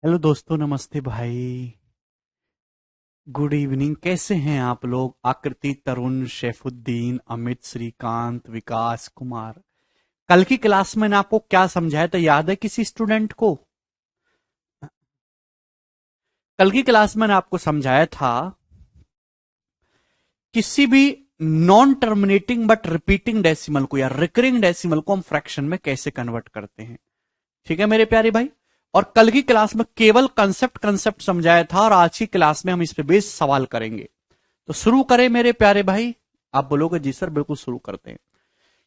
Hello दोस्तों, नमस्ते भाई। Good evening. कैसे हैं आप लोग? आकृति, तरुण, शेफुद्दीन, अमित, श्रीकांत, विकास, कुमार। कल की क्लास में मैंने आपको क्या समझाया था, याद है किसी स्टूडेंट को? कल की क्लास में मैंने आपको समझाया था किसी भी non terminating but repeating decimal को या रिकरिंग डेसिमल को हम फ्रैक्शन में कैसे कन्वर्ट करते हैं। ठीक है मेरे प्यारे भाई। और कल की क्लास में केवल कंसेप्ट कंसेप्ट समझाया था, और आज की क्लास में हम इस पे बेस सवाल करेंगे। तो शुरू करें मेरे प्यारे भाई। आप बोलोगे जी सर, बिल्कुल शुरू करते हैं।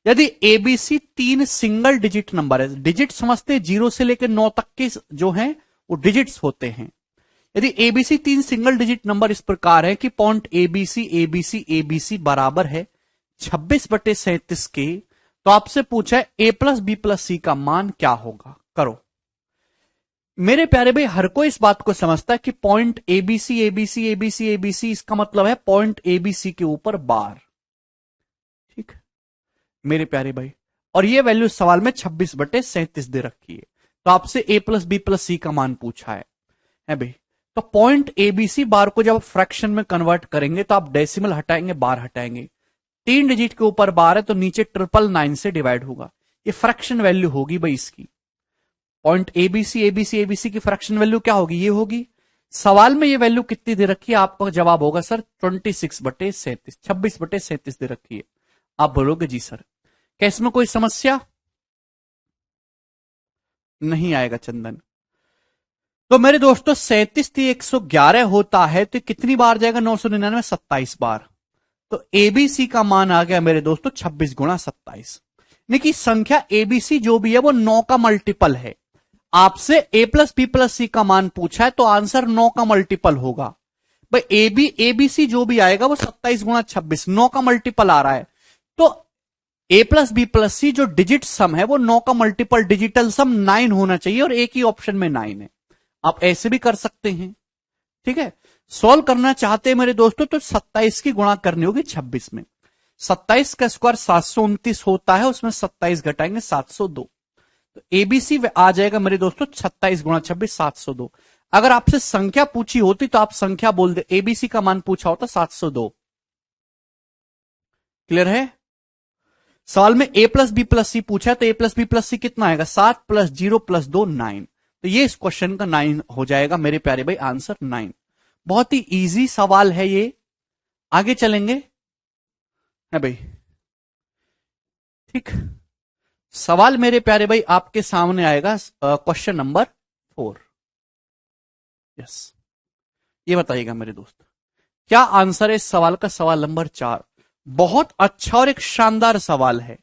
यदि एबीसी तीन सिंगल डिजिट नंबर है, डिजिट समझते हैं, 0 से लेकर 9 तक के जो हैं वो डिजिट्स होते हैं। यदि एबीसी तीन सिंगल डिजिट नंबर इस प्रकार है कि पॉइंट एबीसी एबीसी एबीसी बराबर है 26/37 के, तो आपसे पूछा है ए प्लस बी प्लस सी का मान क्या होगा। करो मेरे प्यारे भाई। हर कोई इस बात को समझता है कि point ABC ABC ABC ABC, इसका मतलब है पॉइंट एबीसी के ऊपर बार। ठीक मेरे प्यारे भाई। और ये वैल्यू सवाल में 26/37 दे रखी है। तो आपसे ए प्लस बी प्लस सी का मान पूछा है भाई। तो पॉइंट एबीसी बार को जब फ्रैक्शन में कन्वर्ट करेंगे तो आप डेसिमल हटाएंगे, बार हटाएंगे। तीन डिजिट के ऊपर बार है तो नीचे 999 से डिवाइड होगा। ये फ्रैक्शन वैल्यू होगी भाई इसकी। पॉइंट एबीसी एबीसी एबीसी की फ्रैक्शन वैल्यू क्या होगी? ये होगी। सवाल में ये वैल्यू कितनी दे रखी है? आपका जवाब होगा सर 26/37, 26/37 दे रखी है। आप बोलोगे जी सर। क्या इसमें कोई समस्या? नहीं आएगा चंदन। तो मेरे दोस्तों 37 111 होता है तो कितनी बार जाएगा? 999, 27 बार। तो एबीसी का मान आ गया मेरे दोस्तों 26 × 27। देखिए संख्या एबीसी जो भी है वो 9 का मल्टीपल है। आपसे ए प्लस बी प्लस सी का मान पूछा है तो आंसर 9 का मल्टीपल होगा। भाई एबीसी जो भी आएगा वो 27 × 26, 9 का मल्टीपल आ रहा है। तो ए प्लस बी प्लस सी जो डिजिट सम है वो 9 का मल्टीपल डिजिटल सम 9 होना चाहिए, और एक ही ऑप्शन में 9 है। आप ऐसे भी कर सकते हैं। ठीक है। सॉल्व करना चाहते हैं मेरे दोस्तों तो 27 की गुणा करनी होगी 26 में। 27 का स्क्वायर 729 होता है, उसमें 27 घटाएंगे 702। तो एबीसी आ जाएगा मेरे दोस्तों 27 × 26, 702। अगर आपसे संख्या पूछी होती तो आप संख्या बोल दे, एबीसी का मान पूछा होता 702। क्लियर है? सवाल में ए प्लस बी प्लस सी पूछा है तो ए प्लस बी प्लस सी कितना आएगा? 7 + 0 + 2 9। तो ये इस क्वेश्चन का 9 हो जाएगा मेरे प्यारे भाई, आंसर 9। बहुत ही इजी सवाल है ये। आगे चलेंगे है भाई। ठीक। सवाल मेरे प्यारे भाई आपके सामने आएगा क्वेश्चन नंबर 4। यस। ये बताइएगा मेरे दोस्त, क्या आंसर है इस सवाल का? सवाल नंबर 4 बहुत अच्छा और एक शानदार सवाल है।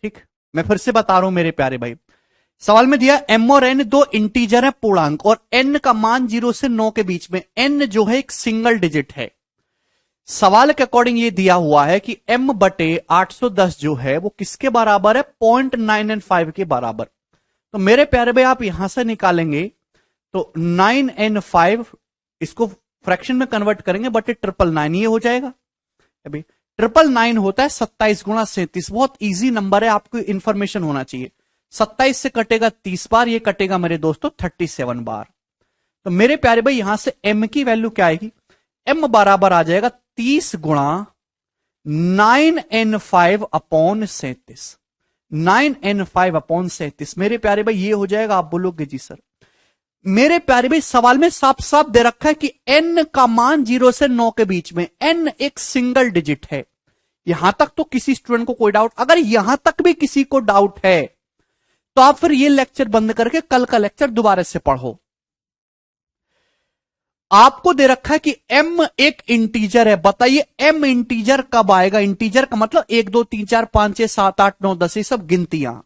ठीक, मैं फिर से बता रहा हूं मेरे प्यारे भाई। सवाल में दिया m और n दो इंटीजर है पूर्णांक और n का मान 0 से 9 के बीच में, n जो है एक सिंगल डिजिट है। सवाल के अकॉर्डिंग ये दिया हुआ है कि m बटे 810 जो है वो किसके बराबर है, 0.995 के बराबर। तो मेरे प्यारे भाई आप यहां से निकालेंगे तो 9n5 इसको फ्रैक्शन में कन्वर्ट करेंगे बटे 999 ये हो जाएगा। अभी 999 होता है 27 गुणा 37, बहुत इजी नंबर है, आपको इंफॉर्मेशन होना चाहिए। 27 से कटेगा 30 बार, ये कटेगा मेरे दोस्तों 37 बार। तो मेरे प्यारे भाई यहां से m की वैल्यू क्या आएगी, m बराबर आ जाएगा 30 गुणा 9n5 अपॉन 37, 9n5 अपॉन 37। मेरे प्यारे भाई ये हो जाएगा, आप बोलोगे जी सर। मेरे प्यारे भाई सवाल में साफ साफ दे रखा है कि n का मान 0 से 9 के बीच में, n एक सिंगल डिजिट है। यहां तक तो किसी स्टूडेंट को कोई डाउट, अगर यहां तक भी किसी को डाउट है तो आप फिर ये लेक्चर बंद करके कल का लेक्चर दोबारा से पढ़ो। आपको दे रखा है कि m एक इंटीजर है, बताइए m इंटीजर कब आएगा। इंटीजर का मतलब 1 2 3 4 5 6 7 8 9 10 ये सब गिनतियां,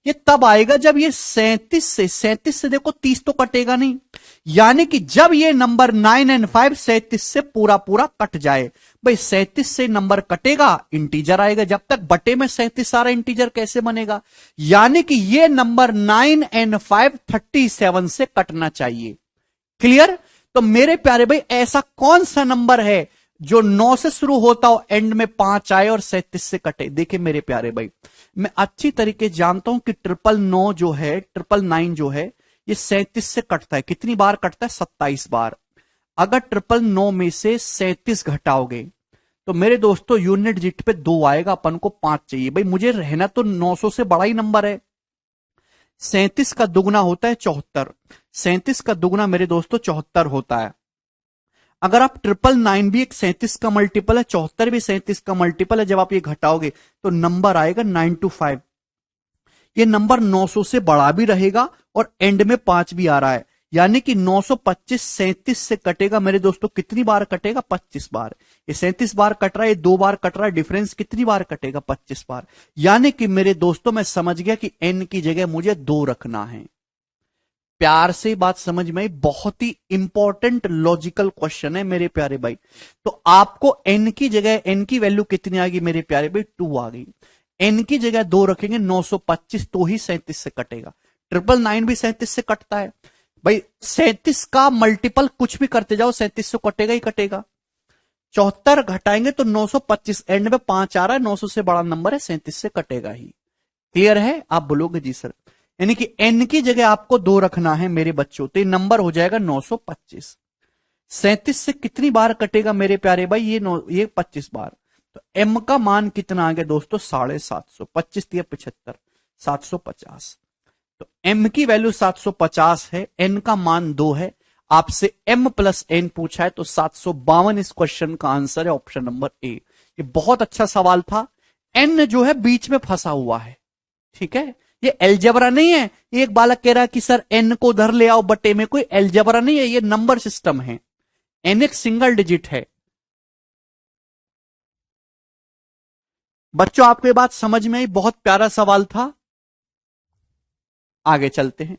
ये तब आएगा जब ये 37 से देखो 30 तो कटेगा नहीं, यानी कि जब ये नंबर 9 and 5 37 से पूरा पूरा कट जाए। भाई 37 से नंबर कटेगा इंटीजर आएगा, जब तक बटे में 37 सारा इंटीजर कैसे बनेगा, यानी कि ये नंबर 9 and 5 37 से कटना चाहिए। क्लियर। तो मेरे प्यारे भाई ऐसा कौन सा नंबर है जो 9 से शुरू होता हो एंड में 5 आए और 37 से कटे। देखिए मेरे प्यारे भाई मैं अच्छी तरीके जानता हूं कि 999 जो है, 999 जो है ये 37 से कटता है। कितनी बार कटता है, 27 बार। अगर 999 में से 37 घटाओगे तो मेरे दोस्तों यूनिट डिजिट पे 2 आएगा, अपन को 5 चाहिए। भाई मुझे रहना तो 900 से बड़ा ही नंबर है। 37 का दुगना होता है 74, 37 का दुगना मेरे दोस्तों 74 होता है। अगर आप 999 भी एक 37 का मल्टीपल है, 74 भी 37 का मल्टीपल है, जब आप ये घटाओगे तो नंबर आएगा 925। ये नंबर 900 से बड़ा भी रहेगा और एंड में 5 भी आ रहा है, यानी कि 925 37 से कटेगा मेरे दोस्तों, कितनी बार कटेगा, 25 बार। ये 37 बार कट रहा है, ये 2 बार कट रहा है, डिफरेंस कितनी बार कटेगा, 25 बार। यानी कि मेरे दोस्तों मैं समझ गया कि n की जगह मुझे 2 रखना है। प्यार से बात समझ में आई, बहुत ही इंपॉर्टेंट लॉजिकल क्वेश्चन है मेरे प्यारे भाई। तो आपको n की जगह, n की वैल्यू कितनी आ गई मेरे प्यारे भाई, 2 आ गई। n की जगह 2 रखेंगे, 925 तो ही 37 से कटेगा। 999 भी 37 से कटता है भाई। 37 का मल्टीपल कुछ भी करते जाओ 37 से कटेगा ही कटेगा। 74 घटाएंगे तो 925, एंड में 5 आ रहा है, 900 से बड़ा नंबर है, 37 से कटेगा ही। क्लियर है, आप बोलोगे जी सर। यानी कि n की जगह आपको 2 रखना है मेरे बच्चों, तो ये नंबर हो जाएगा 925। 37 से कितनी बार कटेगा मेरे प्यारे भाई, ये 25 बार। तो m का मान कितना आ गया दोस्तों, 750, 25 दिया 75, 750। तो m की वैल्यू 750 है, n का मान 2 है। आपसे m प्लस n पूछा है तो 752 इस क्वेश्चन का आंसर है, ऑप्शन नंबर ए। ये बहुत अच्छा सवाल था। n जो है बीच में फंसा हुआ है, ठीक है। ये एलजेब्रा नहीं है। एक बालक कह रहा है कि सर n को उधर ले आओ बटे में, कोई एलजेब्रा नहीं है, ये नंबर सिस्टम है। n एक सिंगल डिजिट है। बच्चों आपको ये बात समझ में आई, बहुत प्यारा सवाल था। आगे चलते हैं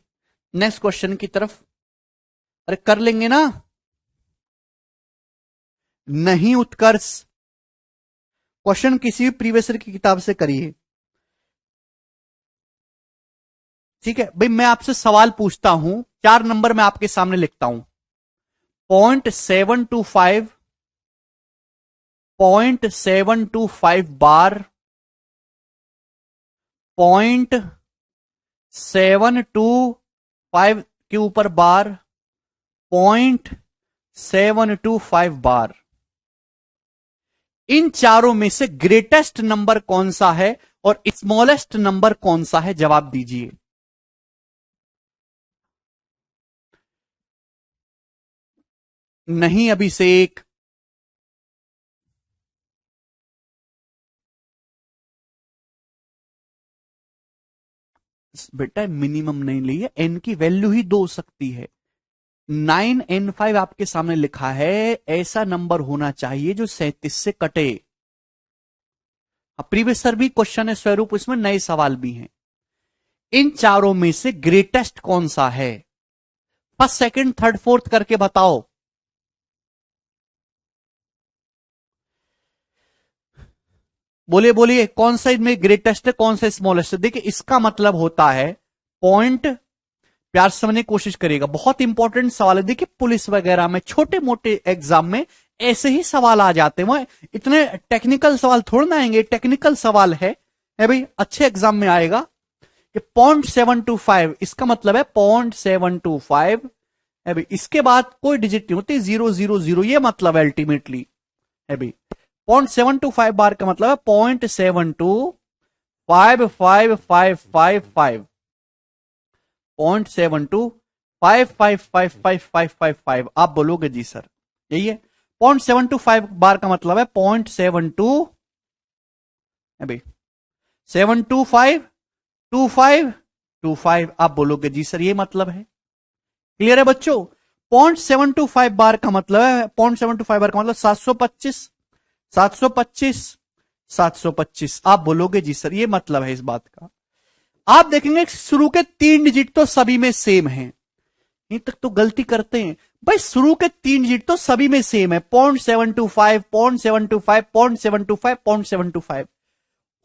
नेक्स्ट क्वेश्चन की तरफ। अरे कर लेंगे ना, नहीं उत्कर्ष, क्वेश्चन किसी भी प्रीवियस ईयर की किताब से करिए, ठीक है भाई। मैं आपसे सवाल पूछता हूं, 4 नंबर मैं आपके सामने लिखता हूं। 0.725 बार, 0.725 के ऊपर बार, 0.725 बार। इन चारों में से ग्रेटेस्ट नंबर कौन सा है और स्मॉलेस्ट नंबर कौन सा है, जवाब दीजिए। नहीं अभिषेक, बेटा मिनिमम नहीं लिया, n की वैल्यू ही 2 हो सकती है। 9n5 आपके सामने लिखा है, ऐसा नंबर होना चाहिए जो 37 से कटे। अब प्रीवियस सर भी क्वेश्चन है स्वरूप, इसमें नए सवाल भी हैं। इन चारों में से ग्रेटेस्ट कौन सा है? फर्स्ट, सेकंड, थर्ड, फोर्थ करके बताओ। बोलिए बोलिए, कौन सा इनमें ग्रेटेस्ट है, कौन सा स्मॉलेस्ट है? देखिए इसका मतलब होता है पॉइंट, प्यार से समझने की कोशिश करिएगा, बहुत इंपॉर्टेंट सवाल है। देखिए पुलिस वगैरह में, छोटे मोटे एग्जाम में ऐसे ही सवाल आ जाते हैं, वह इतने टेक्निकल सवाल थोड़ा ना आएंगे, टेक्निकल सवाल है भाई, अच्छे एग्जाम में आएगा कि 0.725, इसका मतलब है 0.725 है भाई, इसके बाद कोई डिजिट नहीं होती, 000, ये मतलब है अल्टीमेटली है भाई। 0.725 बार का मतलब है 0.7255555, 0.72555555, आप बोलोगे जी सर यही है। 0.725 बार का मतलब है 0.72 है भाई, 7252525, आप बोलोगे जी सर ये मतलब है। क्लियर है बच्चों? 0.725 बार का मतलब है, 0.725 बार का मतलब 725 725 725, आप बोलोगे जी सर ये मतलब है इस बात का। आप देखेंगे शुरू के 3 डिजिट तो सभी में सेम है, यहीं तक तो गलती करते हैं भाई, शुरू के 3 डिजिट तो सभी में सेम है, 0.725 0.725 0.725 0.725।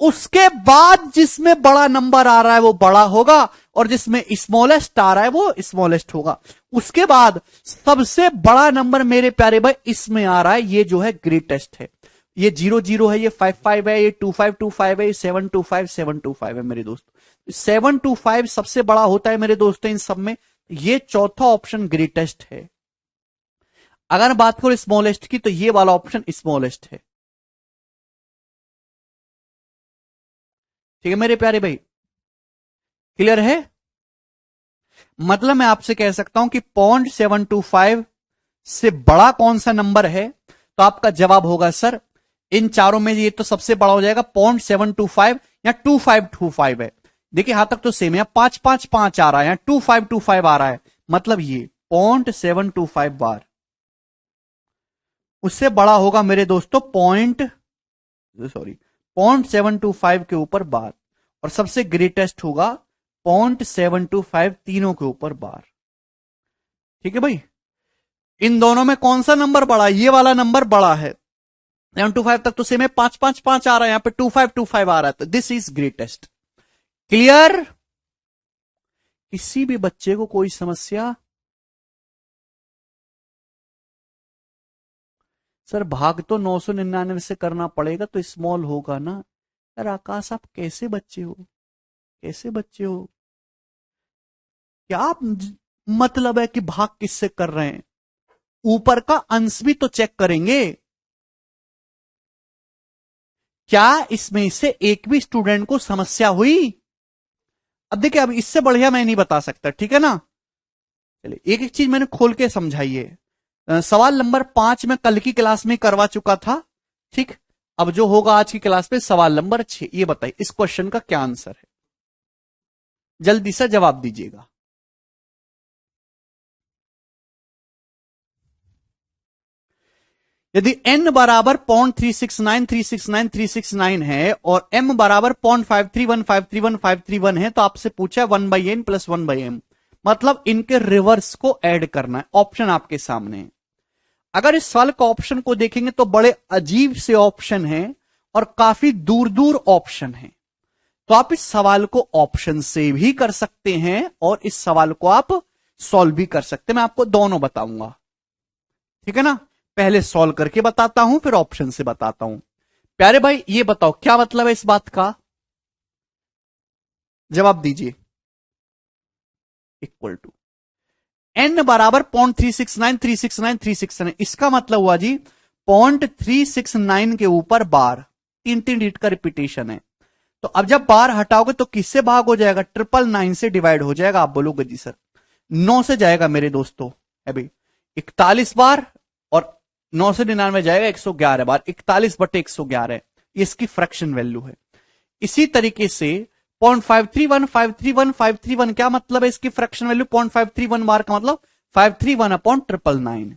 उसके बाद जिसमें बड़ा नंबर आ रहा है वो बड़ा होगा, और जिसमें स्मॉलेस्ट आ रहा है वो स्मॉलेस्ट होगा। उसके बाद सबसे बड़ा नंबर मेरे प्यारे भाई इसमें आ रहा है, ये जो है ग्रेटेस्ट है। ये 00 है, ये 55 है, ये 2525 है, ये 725 725 है मेरे दोस्त। 725 सबसे बड़ा होता है मेरे दोस्तों इन सब में, ये चौथा ऑप्शन ग्रेटेस्ट है। अगर बात करो स्मॉलेस्ट की तो ये वाला ऑप्शन स्मॉलेस्ट है। ठीक है मेरे प्यारे भाई, क्लियर है? मतलब मैं आपसे कह सकता हूं कि 0.725 से बड़ा कौन सा नंबर है, तो आपका जवाब होगा सर इन चारों में ये तो सबसे बड़ा हो जाएगा 0.725 या 2525 है। देखिए यहां तक तो सेम है, 555 आ रहा है, 2525 आ रहा है, मतलब ये 0.725 बार उससे बड़ा होगा मेरे दोस्तों 0.725 के ऊपर बार, और सबसे ग्रेटेस्ट होगा 0.725 तीनों के ऊपर बार। ठीक है भाई, इन दोनों में कौन सा नंबर बड़ा? ये वाला नंबर बड़ा है, 725 तक तो सेम है, 555 आ रहा है, यहां पे 2525 आ रहा है, तो दिस इज ग्रेटेस्ट। क्लियर? किसी भी बच्चे को कोई समस्या? सर भाग तो 999 से करना पड़ेगा तो स्मॉल होगा ना। सर आकाश आप कैसे बच्चे हो, कैसे बच्चे हो? क्या आप मतलब है कि भाग किससे कर रहे हैं? ऊपर का अंश भी तो चेक करेंगे। क्या इसमें से एक भी स्टूडेंट को समस्या हुई? अब देखिए, अब इससे बढ़िया मैं नहीं बता सकता, ठीक है ना। चलिए एक एक चीज मैंने खोल के समझाइए। सवाल नंबर 5 में कल की क्लास में करवा चुका था, ठीक। अब जो होगा आज की क्लास में सवाल नंबर 6, ये बताइए इस क्वेश्चन का क्या आंसर है, जल्दी से जवाब दीजिएगा। यदि n बराबर 0.369369 है और m बराबर 0.531531531 है, तो आपसे पूछा 1/n + 1/m, मतलब इनके रिवर्स को ऐड करना है। ऑप्शन आपके सामने है। अगर इस सवाल का ऑप्शन को देखेंगे तो बड़े अजीब से ऑप्शन हैं और काफी दूर दूर ऑप्शन हैं, तो आप इस सवाल को ऑप्शन से भी कर सकते हैं और इस सवाल को आप सॉल्व भी कर सकते हैं। मैं आपको दोनों बताऊंगा, ठीक है ना। पहले सॉल्व करके बताता हूं, फिर ऑप्शन से बताता हूं। प्यारे भाई ये बताओ क्या मतलब है इस बात का, जवाब दीजिए। इक्वल टू n बराबर 0.369369 इसका मतलब हुआ जी 0.369 के ऊपर बार, 3 डिजिट का रिपीटेशन है। तो अब जब बार हटाओगे तो किससे भाग हो जाएगा? 999 से डिवाइड हो जाएगा। आप बोलोगे जी सर 9 से जाएगा मेरे दोस्तों, है भाई 41 बार, और 9 से 99 जाएगा 111 बार, 41/111 है, इसकी फ्रैक्शन वैल्यू है। इसी तरीके से 0.531531 क्या मतलब है इसकी फ्रैक्शन वैल्यू? 0.531 बार का मतलब 531/999,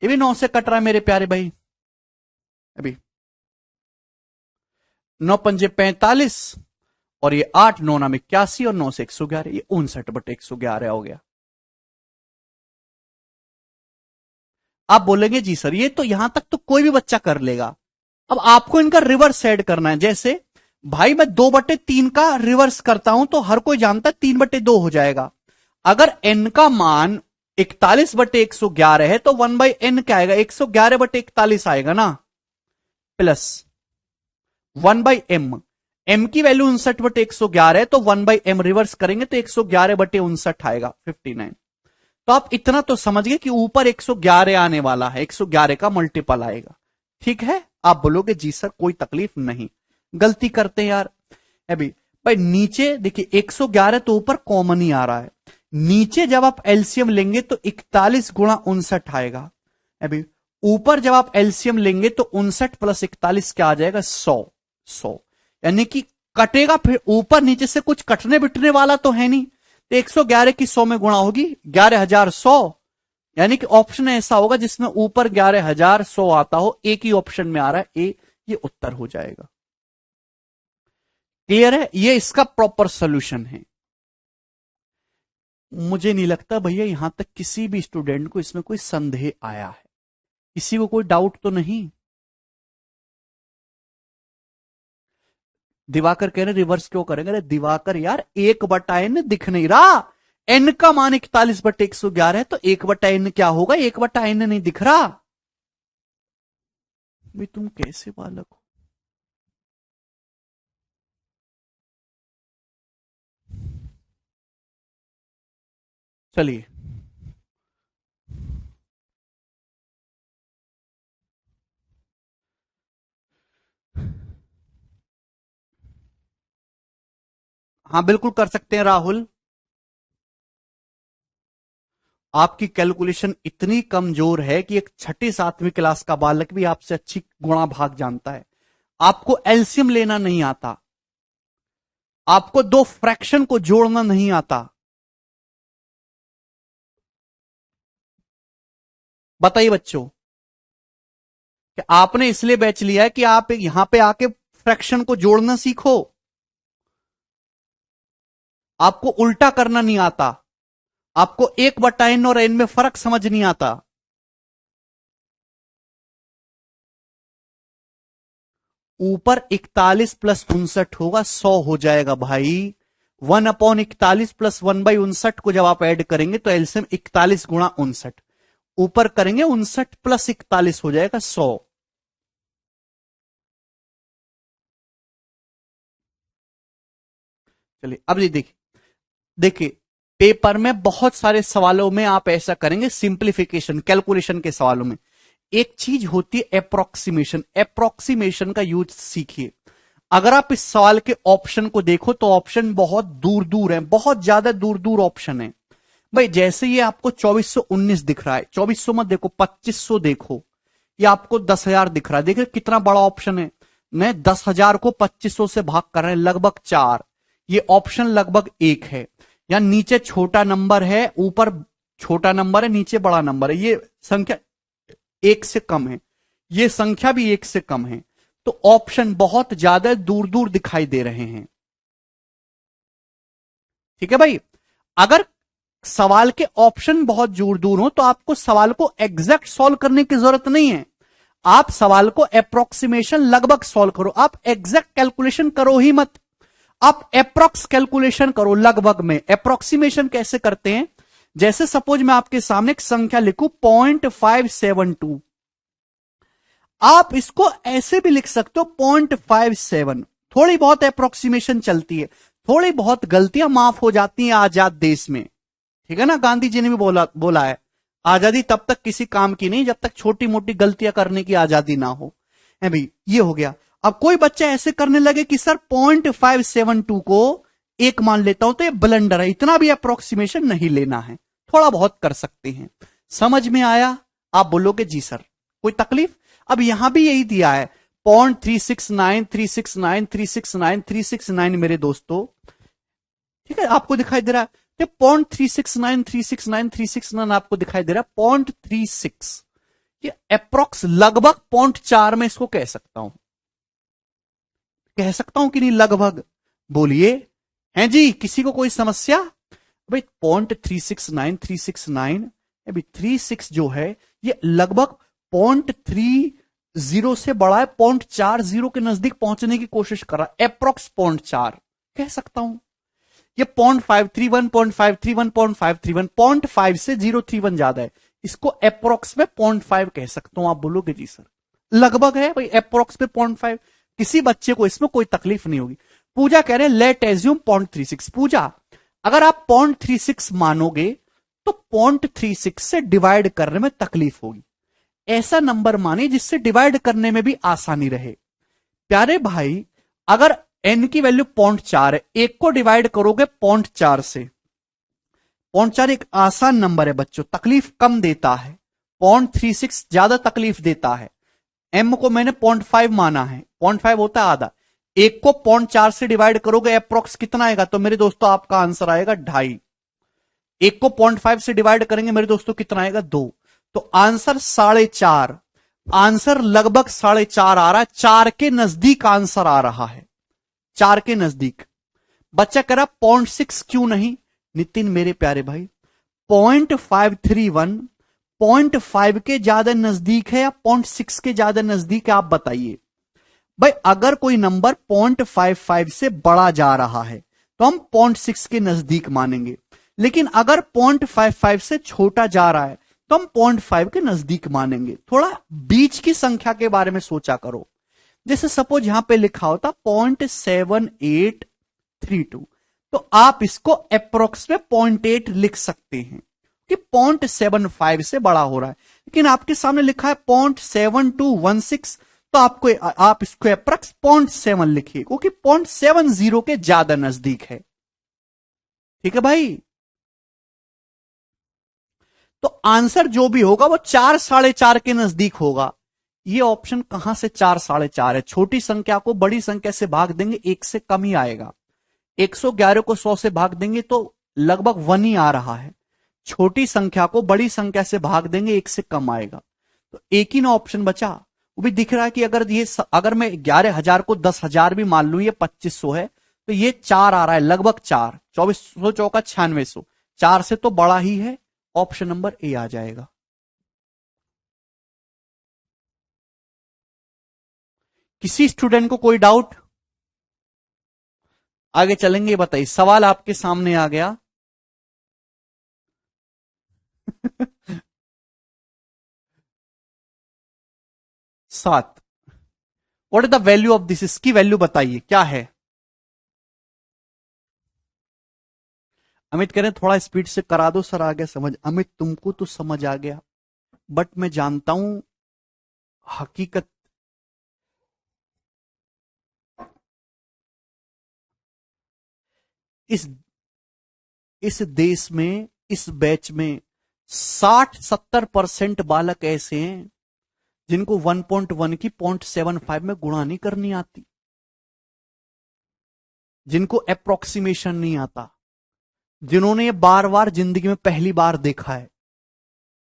ये भी 9 से कट रहा है मेरे प्यारे भाई। अभी 9 पंजे 45 और ये 8 9 नाम 81 और 9 से 111, ये 59/111 हो गया। आप बोलेंगे जी सर ये तो यहां तक तो कोई भी बच्चा कर लेगा। अब आपको इनका रिवर्स ऐड करना है। जैसे भाई मैं 2/3 का रिवर्स करता हूं तो हर कोई जानता है 3/2 हो जाएगा। अगर n का मान 41/111 है तो 1/n क्या आएगा, 111/41 आएगा ना, प्लस 1/m। m की वैल्यू 59/111 है तो 1/m रिवर्स करेंगे तो 111/59 आएगा, 59। तो आप इतना तो समझ गए कि ऊपर 111 आने वाला है, 111 का मल्टीपल आएगा। ठीक है, आप बोलोगे जी सर कोई तकलीफ नहीं। गलती करते हैं यार। अभी भाई नीचे देखिए 111 तो ऊपर कॉमन ही आ रहा है, नीचे जब आप एलसीएम लेंगे तो 41 गुणा 59 आएगा। अभी ऊपर जब आप एलसीएम लेंगे तो 59 प्लस 41 क्या आ जाएगा, 100। यानी कि कटेगा, फिर ऊपर नीचे से कुछ कटने बिटने वाला तो है नहीं, तो 111 की 100 में गुणा होगी 11,100। यानी कि ऑप्शन ऐसा होगा जिसमें ऊपर 11,100 आता हो, एक ही ऑप्शन में आ रहा है ए, ये उत्तर हो जाएगा। क्लियर है, ये इसका प्रॉपर सॉल्यूशन है। मुझे नहीं लगता भैया यहां तक किसी भी स्टूडेंट को इसमें कोई संदेह आया है, किसी को कोई डाउट तो नहीं। दिवाकर कह रहे रिवर्स क्यों करेंगे, अरे दिवाकर यार 1/n दिख नहीं रहा, n का मान 41/111 है तो 1/n क्या होगा, 1/n नहीं दिख रहा। भाई तुम कैसे बालक हो। चलिए हाँ बिल्कुल कर सकते हैं राहुल। आपकी कैलकुलेशन इतनी कमजोर है कि एक छठी सातवीं क्लास का बालक भी आपसे अच्छी गुणा भाग जानता है। आपको एलसीएम लेना नहीं आता, आपको दो फ्रैक्शन को जोड़ना नहीं आता। बताइए बच्चों, कि आपने इसलिए बैच लिया है कि आप यहां पे आके फ्रैक्शन को जोड़ना सीखो, आपको उल्टा करना नहीं आता, आपको 1/n और n में फर्क समझ नहीं आता। ऊपर 41 प्लस 59 होगा, 100 हो जाएगा भाई। 1/41 प्लस 1/59 को जब आप ऐड करेंगे तो एलसीएम 41 गुणा 59, ऊपर करेंगे 59 प्लस 41 हो जाएगा 100। चलिए अब ये देखिए, देखिए पेपर में बहुत सारे सवालों में आप ऐसा करेंगे, सिंप्लीफिकेशन कैलकुलेशन के सवालों में एक चीज होती है अप्रोक्सीमेशन, अप्रोक्सीमेशन का यूज सीखिए। अगर आप इस सवाल के ऑप्शन को देखो तो ऑप्शन बहुत दूर दूर है, बहुत ज्यादा दूर दूर ऑप्शन है। भाई जैसे ये आपको 2419 दिख रहा है, 2400 मत देखो, 2500 देखो, ये आपको 10,000 दिख रहा है, देखिए कितना बड़ा ऑप्शन है। मैं 10,000 को 2500 से भाग कर रहे हैं, लगभग 4, ये ऑप्शन लगभग 1 है। या नीचे छोटा नंबर है, ऊपर छोटा नंबर है, नीचे बड़ा नंबर है, ये संख्या 1 से कम है, ये संख्या भी 1 से कम है। तो ऑप्शन बहुत ज्यादा दूर दूर दिखाई दे रहे हैं। ठीक है भाई, अगर सवाल के ऑप्शन बहुत दूर दूर हो तो आपको सवाल को एग्जैक्ट सॉल्व करने की जरूरत नहीं है, आप सवाल को अप्रोक्सीमेशन लगभग सॉल्व करो, आप एग्जैक्ट कैलकुलेशन करो ही मत, आप अप्रोक्स कैलकुलेशन करो लगभग में। अप्रोक्सीमेशन कैसे करते हैं, जैसे सपोज मैं आपके सामने एक संख्या लिखूं 0.572, आप इसको ऐसे भी लिख सकते हो 0.57। थोड़ी बहुत अप्रोक्सीमेशन चलती है, थोड़ी बहुत गलतियां माफ हो जाती हैं आजाद देश में। ठीक है ना, गांधी जी ने भी बोला है आजादी तब तक किसी काम की नहीं जब तक छोटी मोटी गलतियां करने की आजादी ना हो। है भाई, ये हो गया। अब कोई बच्चा ऐसे करने लगे कि सर 0.572 को 1 मान लेता हूं तो ये ब्लंडर है, इतना भी अप्रोक्सीमेशन नहीं लेना है, थोड़ा बहुत कर सकते हैं। समझ में आया, आप बोलोगे जी सर कोई तकलीफ। अब यहां भी यही दिया है 0.369 369 369 369 मेरे दोस्तों, ठीक है आपको दिखाई दे रहा है, तो 0.369 369 369 आपको दिखाई दे रहा है, 0.36 ये अप्रोक्स लगभग 0.4 में इसको कह सकता हूं। कह सकता हूं कि नहीं लगभग? बोलिए, हैं जी, किसी को कोई समस्या? भाई 0.369369, अभी 36 जो है ये लगभग 0.30 से बड़ा है, 0.40 के नजदीक पहुंचने की कोशिश कर रहा है, अप्रोक्स 0.4 कह सकता हूं। ये 0.531, 0.531, 0.531, 0.5 से 031 ज्यादा है, इसको अप्रोक्स में 0.5 कह सकता हूं। आप बोलोगे जी सर लगभग है भाई, अप्रोक्स में 0.5, किसी बच्चे को इसमें कोई तकलीफ नहीं होगी। पूजा कह रहे हैं लेट एज्यूम 0.36। पूजा अगर आप 0.36 मानोगे तो 0.36 से डिवाइड करने में तकलीफ होगी, ऐसा नंबर माने जिससे डिवाइड करने में भी आसानी रहे। प्यारे भाई अगर n की वैल्यू 0.4 है, एक को डिवाइड करोगे 0.4 से, 0.4 एक आसान नंबर है बच्चों, तकलीफ कम देता है, 0.36 ज्यादा तकलीफ देता है। m को मैंने 0.5 माना है, 0.5 होता है आधा, एक को 0.4 से डिवाइड करोगे अप्रोक्स कितना आएगा? तो मेरे दोस्तों आपका आंसर आएगा 2.5। एक को 0.5 से डिवाइड करेंगे मेरे दोस्तों कितना आएगा? 2। तो आंसर 4.5, आंसर लगभग 4.5 आ रहा है, 4 के नजदीक आंसर आ रहा है, 4 के नजदीक। बच्चा कह रहा 0.6 क्यों नहीं? नितिन मेरे प्यारे भाई 0.531 0.5 के ज्यादा नजदीक है या 0.6 के ज्यादा नजदीक है? आप बताइए भाई। अगर कोई नंबर 0.55 से बड़ा जा रहा है तो हम 0.6 के नजदीक मानेंगे, लेकिन अगर 0.55 से छोटा जा रहा है तो हम 0.5 के नजदीक मानेंगे। थोड़ा बीच की संख्या के बारे में सोचा करो। जैसे सपोज यहां पे लिखा होता 0.7832, तो आप इसको अप्रोक्स में 0.8 लिख सकते हैं कि 0.75 से बड़ा हो रहा है, लेकिन आपके सामने लिखा है 0.7216, तो आप इसको अप्रोक्स 0.7 लिखिए क्योंकि 0.70 के ज्यादा नजदीक है। ठीक है भाई, तो आंसर जो भी होगा वो 4 4.5 के नजदीक होगा। ये ऑप्शन कहां से 4 4.5 है? छोटी संख्या को बड़ी संख्या से भाग देंगे 1 से कम ही आएगा, 111 को 100 से भाग देंगे तो लगभग 1 ही आ रहा है, छोटी संख्या को बड़ी संख्या से भाग देंगे 1 से कम आएगा, तो एक ही ना ऑप्शन बचा। वो भी दिख रहा है कि अगर मैं 11,000 को 10,000 भी मान लूं, ये 2500 है, तो ये 4 आ रहा है, लगभग 4, 2400 चौका 9600, 4 से तो बड़ा ही है, ऑप्शन नंबर ए आ जाएगा। किसी स्टूडेंट को कोई डाउट? आगे चलेंगे, बताइए, सवाल आपके सामने आ गया। 7। What is the value of this? इसकी वैल्यू बताइए क्या है? अमित कह रहे हैं थोड़ा स्पीड से करा दो सर, आ गया समझ। अमित तुमको तो समझ आ गया, बट मैं जानता हूं हकीकत। इस देश में, इस बैच में 60-70% बालक ऐसे हैं जिनको 1.1 की 0.75 में गुणा नहीं करनी आती, जिनको अप्रोक्सीमेशन नहीं आता, जिन्होंने ये बार बार जिंदगी में पहली बार देखा है।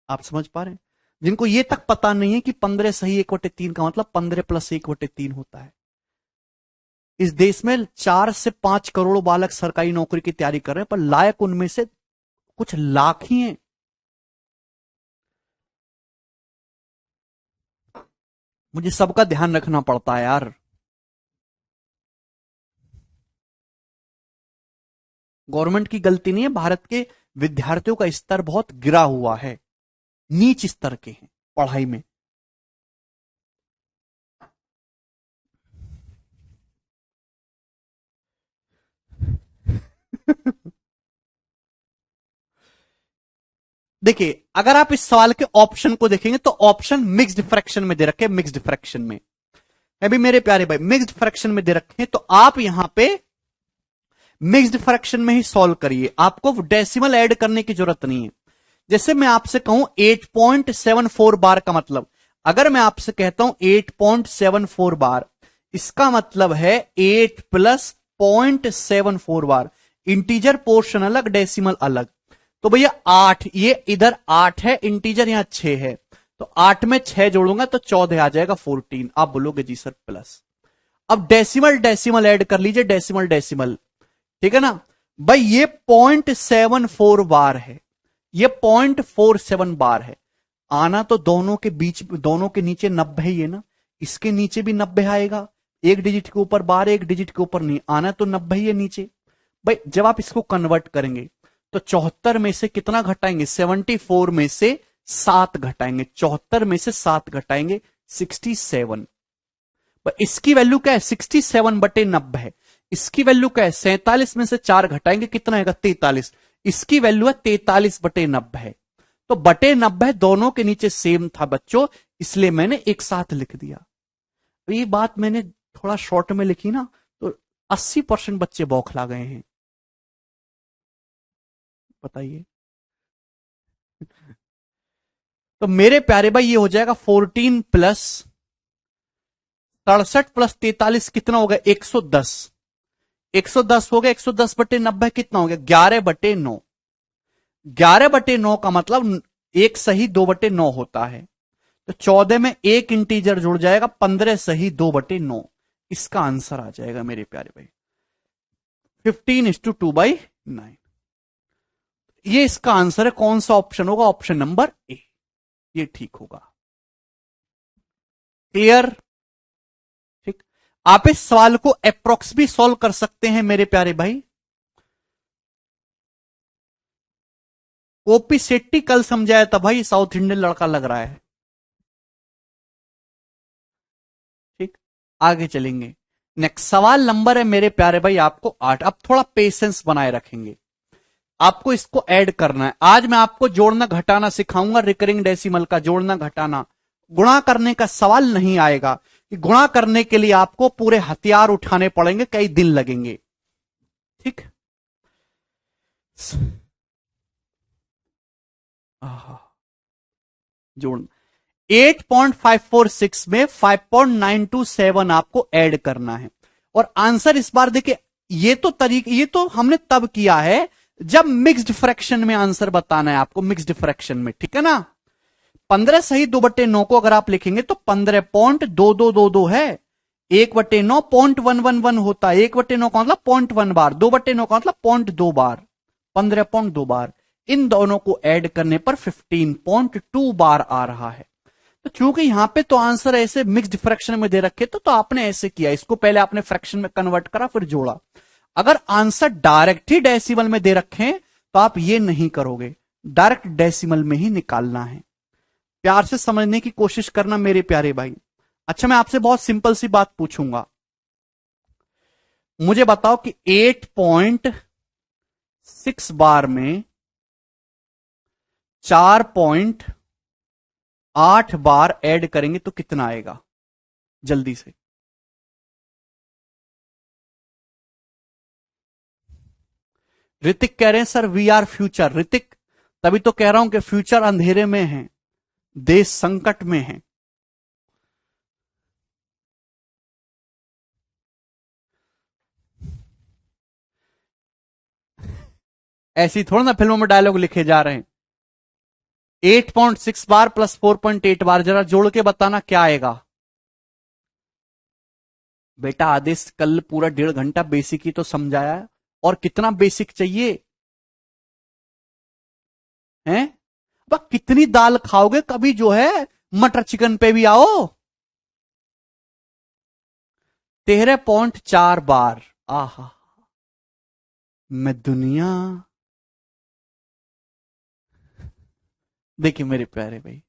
आप समझ पा रहे हैं? जिनको ये तक पता नहीं है कि 15 सही 1/3 का मतलब 15 + 1/3 होता है। इस देश में 4 से 5 करोड़ बालक सरकारी नौकरी की तैयारी कर रहे हैं, पर लायक उनमें से कुछ लाख ही हैं। मुझे सबका ध्यान रखना पड़ता है यार। गवर्नमेंट की गलती नहीं है, भारत के विद्यार्थियों का स्तर बहुत गिरा हुआ है, नीच स्तर के हैं पढ़ाई में। देखिए, अगर आप इस सवाल के ऑप्शन को देखेंगे तो ऑप्शन मिक्स्ड फ्रैक्शन में दे रखे, मिक्स्ड फ्रैक्शन में अभी मेरे प्यारे भाई मिक्स्ड फ्रैक्शन में दे रखे हैं, तो आप यहां पे मिक्स्ड फ्रैक्शन में ही सॉल्व करिए, आपको डेसिमल ऐड करने की जरूरत नहीं है। जैसे मैं आपसे कहूं 8.74 बार का मतलब, अगर मैं आपसे कहता हूं 8.74 बार, इसका मतलब है 8 + 0.74 बार, इंटीजर पोर्शन अलग डेसिमल अलग। तो भैया 8, ये इधर 8 है, इंटीजर यहां 6 है, तो 8 में 6 जोड़ूंगा तो 14 आ जाएगा 14। आप बोलोगे जी सर प्लस। अब डेसिमल डेसिमल ऐड कर लीजिए, डेसिमल डेसिमल, ठीक है ना भाई। ये 0.74 बार है, ये 0.47 बार है। आना तो दोनों के बीच, दोनों के नीचे 90 ही है ना, इसके नीचे भी 90 आएगा। एक डिजिट के ऊपर बार, एक डिजिट के ऊपर नहीं, आना तो 90 ही है नीचे। भाई जब आप इसको कन्वर्ट करेंगे तो 74 में से कितना घटाएंगे, 74 में से 7 घटाएंगे, 74 में से 7 घटाएंगे 67। इसकी वैल्यू क्या है, 67/90 है। इसकी वैल्यू क्या है, 47 में से 4 घटाएंगे कितना आएगा, 43। इसकी वैल्यू है 43/90 है। तो बटे 90 दोनों के नीचे सेम था बच्चों, इसलिए मैंने एक साथ लिख दिया। ये बात मैंने थोड़ा शॉर्ट में लिखी ना, तो 80% बच्चे बौखला गए हैं। बताइए। तो मेरे प्यारे भाई ये हो जाएगा 14 प्लस 67 प्लस 43 कितना हो गया, 110। 110 हो गया, 110/90 कितना हो गया, 11/9। 11/9 का मतलब एक सही 2/9 होता है। तो 14 में एक इंटीजर जुड़ जाएगा, 15 सही 2/9। इसका आंसर आ जाएगा मेरे प्यारे भाई 15:2/9। ये इसका आंसर है। कौन सा ऑप्शन होगा, ऑप्शन नंबर ए, ये ठीक होगा। क्लियर। ठीक, आप इस सवाल को अप्रोक्स भी सॉल्व कर सकते हैं मेरे प्यारे भाई। ओपी सेट्टी कल समझाया था भाई, साउथ इंडियन लड़का लग रहा है। ठीक, आगे चलेंगे। नेक्स्ट सवाल नंबर है मेरे प्यारे भाई आपको 8। अब थोड़ा पेशेंस बनाए रखेंगे, आपको इसको ऐड करना है। आज मैं आपको जोड़ना घटाना सिखाऊंगा, रिकरिंग डेसिमल का जोड़ना घटाना। गुणा करने का सवाल नहीं आएगा, कि गुणा करने के लिए आपको पूरे हथियार उठाने पड़ेंगे, कई दिन लगेंगे। ठीक, जोड़ना 8.546 में 5.927 आपको ऐड करना है। और आंसर इस बार देखिए, ये तो हमने तब किया है जब मिक्स्ड फ्रैक्शन में आंसर बताना है आपको, मिक्स्ड फ्रैक्शन में, ठीक है ना। 15 सही 2/9 को अगर आप लिखेंगे तो 15.2222 है। 1/9 0.111 होता है। 1/9 का मतलब 0.1 बार, 2/9 का मतलब 0.2 बार, 15.2 बार। इन दोनों को ऐड करने पर 15.2 बार आ रहा है। तो चूंकि यहां पे तो आंसर ऐसे मिक्स्ड फ्रैक्शन में दे रखे, तो आपने ऐसे किया, इसको पहले आपने फ्रैक्शन में कन्वर्ट करा फिर जोड़ा। अगर आंसर डायरेक्ट ही डेसिमल में दे रखे तो आप ये नहीं करोगे, डायरेक्ट डेसिमल में ही निकालना है। प्यार से समझने की कोशिश करना मेरे प्यारे भाई। अच्छा, मैं आपसे बहुत सिंपल सी बात पूछूंगा, मुझे बताओ कि 8.6 बार में 4.8 बार ऐड करेंगे तो कितना आएगा, जल्दी से। ऋतिक कह रहे हैं sir we are future. Hrithik, तभी तो कह रहा हूं कि फ्यूचर अंधेरे में है, देश संकट में है। ऐसी थोड़ा ना फिल्मों में डायलॉग लिखे जा रहे हैं। 8.6 बार प्लस 4.8 बार, जरा जोड़ के बताना क्या आएगा। बेटा आदेश कल पूरा 1.5 घंटा बेसिक ही तो समझाया है, और कितना बेसिक चाहिए हैं। अब कितनी दाल खाओगे, कभी जो है मटर चिकन पे भी आओ। 13.4 बार, आहा, मैं दुनिया। देखिए मेरे प्यारे भाई,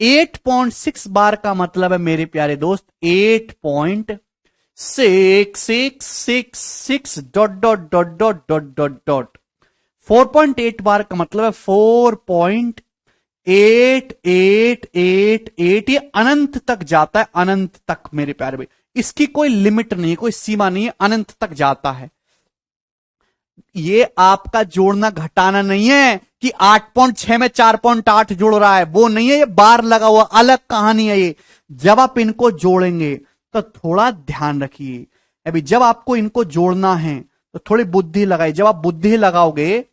8.6 बार का मतलब है मेरे प्यारे दोस्त 8.6666 dot dot dot dot dot dot dot. 4.8 बार का मतलब है 4.8888। ये अनंत तक जाता है, अनंत तक मेरे प्यारे भाई। इसकी कोई लिमिट नहीं है, कोई सीमा नहीं है, अनंत तक जाता है। ये आपका जोड़ना घटाना नहीं है कि 8.6 में 4.8 जुड़ रहा है, वो नहीं है। ये बार लगा हुआ अलग कहानी है ये। जब आप इनको जोड़ेंगे तो थोड़ा ध्यान रखिए। अभी जब आपको इनको जोड़ना है तो थोड़ी बुद्धि लगाइए। जब आप बुद्धि लगाओगे,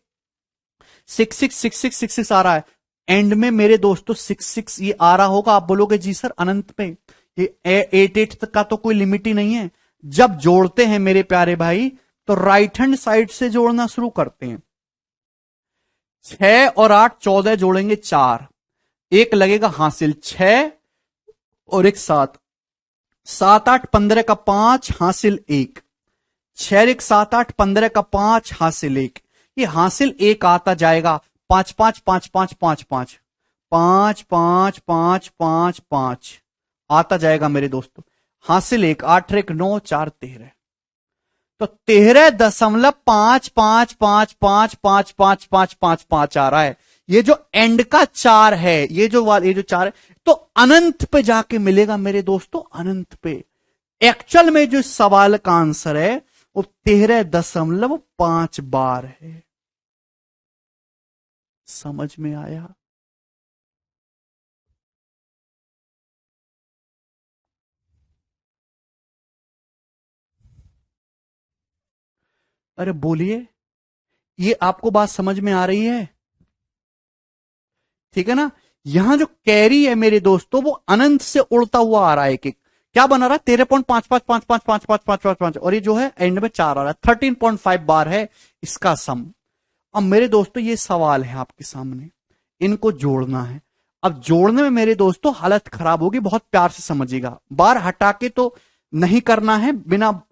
666666 आ रहा है, एंड में मेरे दोस्तों 66 ये आ रहा होगा, आप बोलोगे जी सर अनंत पे, एट एट तक का तो कोई लिमिट ही नहीं है। जब जोड़ते हैं मेरे प्यारे भाई तो राइट हैंड साइड से जोड़ना शुरू करते हैं। 6 और 8 14 जोड़ेंगे 4, एक लगेगा हासिल 6 और एक 7, 7 8 15 का 5 हासिल 1, 6 1 7 8 15 का 5 हासिल 1। ये हासिल 1 आता जाएगा 5 5 5 5 5 5 5 5 5 5 5 आता जाएगा मेरे दोस्तों। हासिल 1 8 1 9 4 13, तो 13.555555555 आ रहा है। ये जो एंड का 4 है, ये जो 4 है, तो अनंत पे जाके मिलेगा मेरे दोस्तों, अनंत पे। एक्चुअल में जो सवाल का आंसर है वो 13.5 बार है। समझ में आया? अरे बोलिए, ये आपको बात समझ में आ रही है? ठीक है ना? यहां जो कैरी है मेरे दोस्तों वो अनंत से उड़ता हुआ आ रहा है। एक क्या बना रहा है? 13.55555555, और ये जो है एंड में 4 आ रहा है। 13.5 बार है इसका सम। अब मेरे दोस्तों ये सवाल है आपके सामने, इनको जोड़ना है। अब जोड़ने में मेरे दोस्तों हालत खराब होगी, बहुत प्यार से समझिएगा। बार हटा के तो नहीं करना है, बिना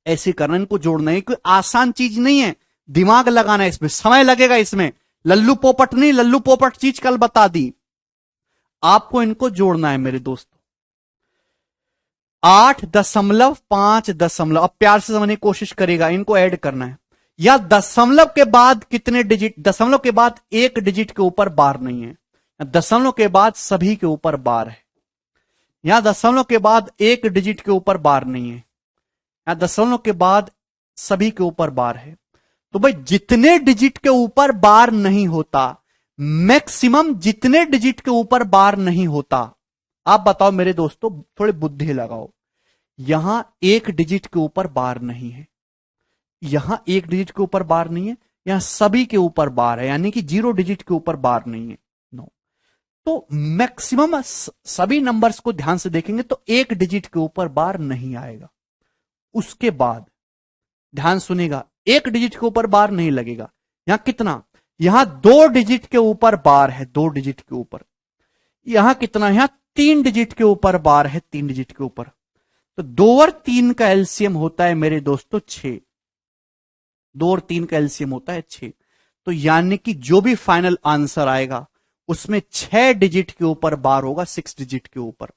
ऐसे करना, इनको जोड़ना है। कोई आसान चीज नहीं है, दिमाग लगाना है इसमें, समय लगेगा इसमें। लल्लू पोपट नहीं, लल्लू पोपट चीज कल बता दी। आपको इनको जोड़ना है मेरे दोस्तों। 8.5 अब प्यार से समझने की कोशिश करेगा, इनको ऐड करना है। या दशमलव के बाद कितने डिजिट, दशमलव के बाद एक डिजिट के ऊपर बार नहीं है, दशमलव के बाद सभी के ऊपर बार है। यहां दशमलव के बाद एक डिजिट के ऊपर बार नहीं है, यहां दशमलव के बाद सभी के ऊपर बार है। तो भाई जितने डिजिट के ऊपर बार नहीं होता, मैक्सिमम जितने डिजिट के ऊपर बार नहीं होता, आप बताओ मेरे दोस्तों, थोड़ी बुद्धि लगाओ। यहां एक डिजिट के ऊपर बार नहीं है, यहां एक डिजिट के ऊपर बार नहीं है, यहां सभी के ऊपर बार है, यानी कि 0 डिजिट के ऊपर बार नहीं है। नो, तो मैक्सिमम सभी नंबर्स को ध्यान से देखेंगे तो एक डिजिट के ऊपर बार नहीं आएगा। उसके बाद ध्यान सुनेगा, एक डिजिट के ऊपर बार नहीं लगेगा। यहां कितना? यहां 2 डिजिट के ऊपर बार है, 2 डिजिट के ऊपर। यहां कितना? यहां 3 डिजिट के ऊपर बार है, 3 डिजिट के ऊपर। तो 2 और 3 का एलसीएम होता है मेरे दोस्तों 6। 2 और 3 का एलसीएम होता है 6। तो यानी कि जो भी फाइनल आंसर आएगा उसमें 6 डिजिट के ऊपर बार होगा, 6 डिजिट के ऊपर।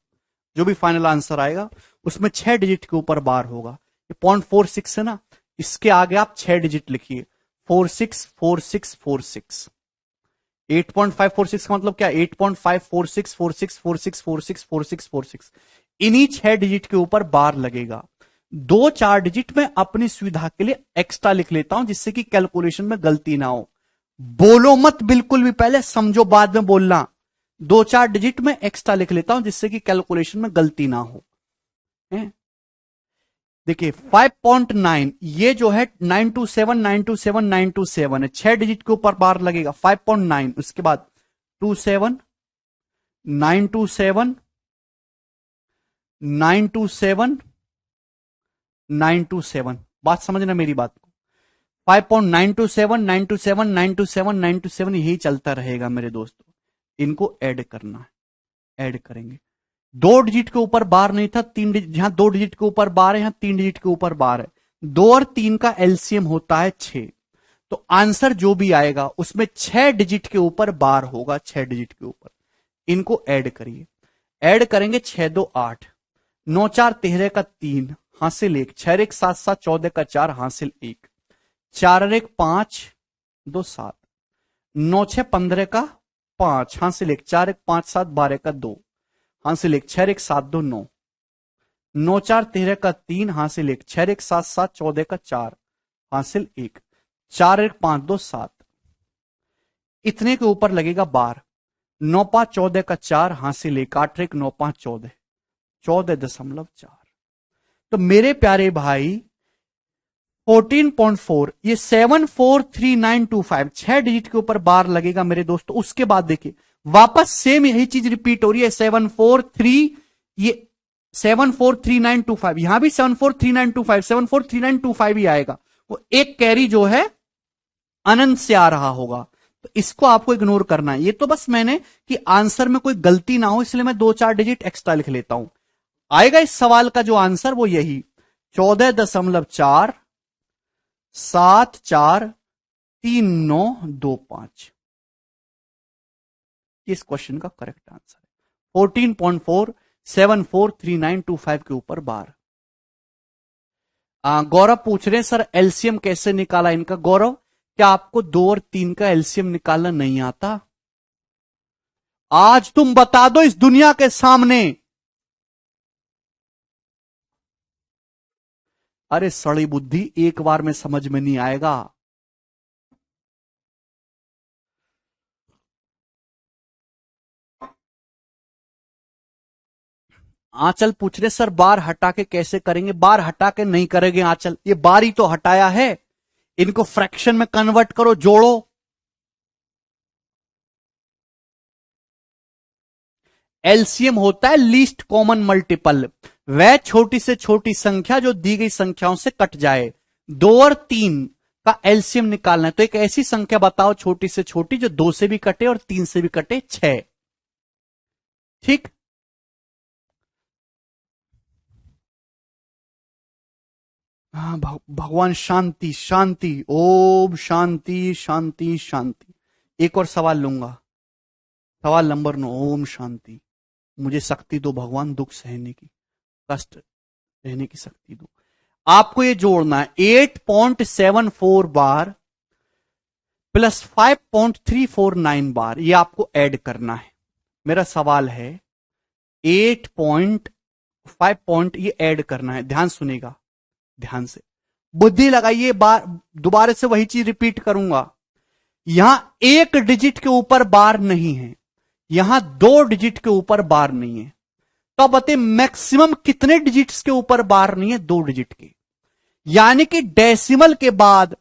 जो भी फाइनल आंसर आएगा उसमें 6 डिजिट के ऊपर बार होगा। ये 0.46 है ना, इसके आगे आप 6 डिजिट लिखिए, 464646। 8.546 का मतलब क्या? 8.546464646464646। इन्हीं 6 डिजिट के ऊपर बार लगेगा। 2-4 डिजिट में अपनी सुविधा के लिए एक्स्ट्रा लिख लेता हूं, जिससे कि कैलकुलेशन में गलती ना हो। बोलो मत बिल्कुल भी, पहले समझो बाद में बोलना। 2-4 डिजिट में एक्स्ट्रा लिख लेता हूं जिससे कि कैलकुलेशन में गलती ना हो। देखिए 5.9, ये जो है 927 927 927 है, 6 डिजिट के ऊपर बार लगेगा। 5.9, उसके बाद 27 927 927 927। बात समझना मेरी बात को। 5.927 927 927 927 यही चलता रहेगा मेरे दोस्तों। इनको ऐड करना है, ऐड करेंगे। 2 डिजिट के ऊपर बार नहीं था, 3 डिजिट, यहां 2 डिजिट के ऊपर बार है, यहां 3 डिजिट के ऊपर बार है। 2 और 3 का एलसीएम होता है 6। तो आंसर जो भी आएगा उसमें 6 डिजिट के ऊपर बार होगा, 6 डिजिट के ऊपर। इनको ऐड करिए, ऐड करेंगे 6 2 8, 9 4 13 का 3 हासिल 1, 6 1 7 7 14 का 4 हासिल 1, 4 1 5 2 7, 9 6 15 का 5 हासिल 1, 4 1 5 7 12 का 2 हासिल 1, 6 1 7 2 9, 9 4 13 का 3 हासिल 1, 6 1 7 7 14 का 4 हासिल 1, 4 1 5 2 7। इतने के ऊपर लगेगा बार। 9 5 14 का 4 हासिल 1, 8 1 9 5 14, 14.4। तो मेरे प्यारे भाई 14.4, ये 743925, 6 डिजिट के ऊपर बार लगेगा मेरे दोस्तों। उसके बाद देखिए वापस सेम यही चीज रिपीट हो रही है, 743, ये 743925, यहां भी 743925, 743925 ही आएगा। वो एक कैरी जो है अनंत से आ रहा होगा, तो इसको आपको इग्नोर करना है। ये तो बस मैंने कि आंसर में कोई गलती ना हो इसलिए मैं 2-4 डिजिट एक्स्ट्रा लिख लेता हूं। आएगा इस सवाल का जो आंसर वो यही 14.743925, इस क्वेश्चन का करेक्ट आंसर है 14.4743925 के ऊपर बार। गौरव पूछ रहे हैं सर एलसीएम कैसे निकाला इनका। गौरव, क्या आपको 2 और 3 का एलसीएम निकालना नहीं आता? आज तुम बता दो इस दुनिया के सामने। अरे सड़ी बुद्धि, एक बार में समझ में नहीं आएगा। आंचल पूछ रहे सर बार हटा के कैसे करेंगे? बार हटा के नहीं करेंगे आंचल, ये बार ही तो हटाया है। इनको फ्रैक्शन में कन्वर्ट करो, जोड़ो। एलसीएम होता है लीस्ट कॉमन मल्टीपल, वह छोटी से छोटी संख्या जो दी गई संख्याओं से कट जाए। 2 और 3 का एलसीएम निकालना है तो एक ऐसी संख्या बताओ छोटी से छोटी जो 2 से भी कटे और 3 से भी कटे, 6। ठीक। हाँ, भगवान शांति शांति, ओम शांति शांति शांति। एक और सवाल लूंगा, सवाल नंबर 9, ओम शांति। मुझे शक्ति दो भगवान, दुख सहने की, कष्ट सहने की शक्ति दो। आपको ये जोड़ना है 8.74 बार प्लस 5.349 बार, ये आपको ऐड करना है। मेरा सवाल है 8.5 पॉइंट ये ऐड करना है, ध्यान सुनेगा, ध्यान से बुद्धि लगाइए। बार दोबारा से वही चीज रिपीट करूंगा, यहां एक डिजिट के ऊपर बार नहीं है, यहां 2 डिजिट के ऊपर बार नहीं है। तो आप बताइए मैक्सिमम कितने डिजिट्स के ऊपर बार नहीं है? 2 डिजिट के। यानी कि डेसिमल के बाद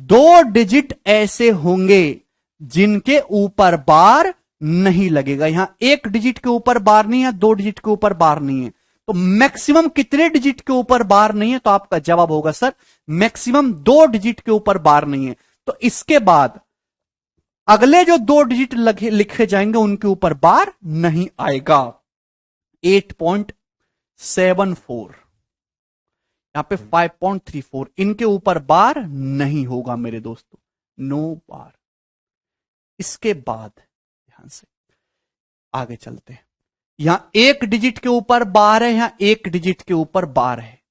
2 डिजिट ऐसे होंगे जिनके ऊपर बार नहीं लगेगा। यहां एक डिजिट के ऊपर बार नहीं है, 2 डिजिट के ऊपर बार नहीं है, तो मैक्सिमम कितने डिजिट के ऊपर बार नहीं है? तो आपका जवाब होगा सर मैक्सिमम 2 डिजिट के ऊपर बार नहीं है। तो इसके बाद अगले जो 2 डिजिट लिखे जाएंगे उनके ऊपर बार नहीं आएगा। 8.74, यहां पे 5.34, इनके ऊपर बार नहीं होगा मेरे दोस्तों, नो बार। इसके बाद ध्यान से आगे चलते हैं, यहां एक डिजिट के ऊपर बार है, यहां एक डिजिट के ऊपर बार है,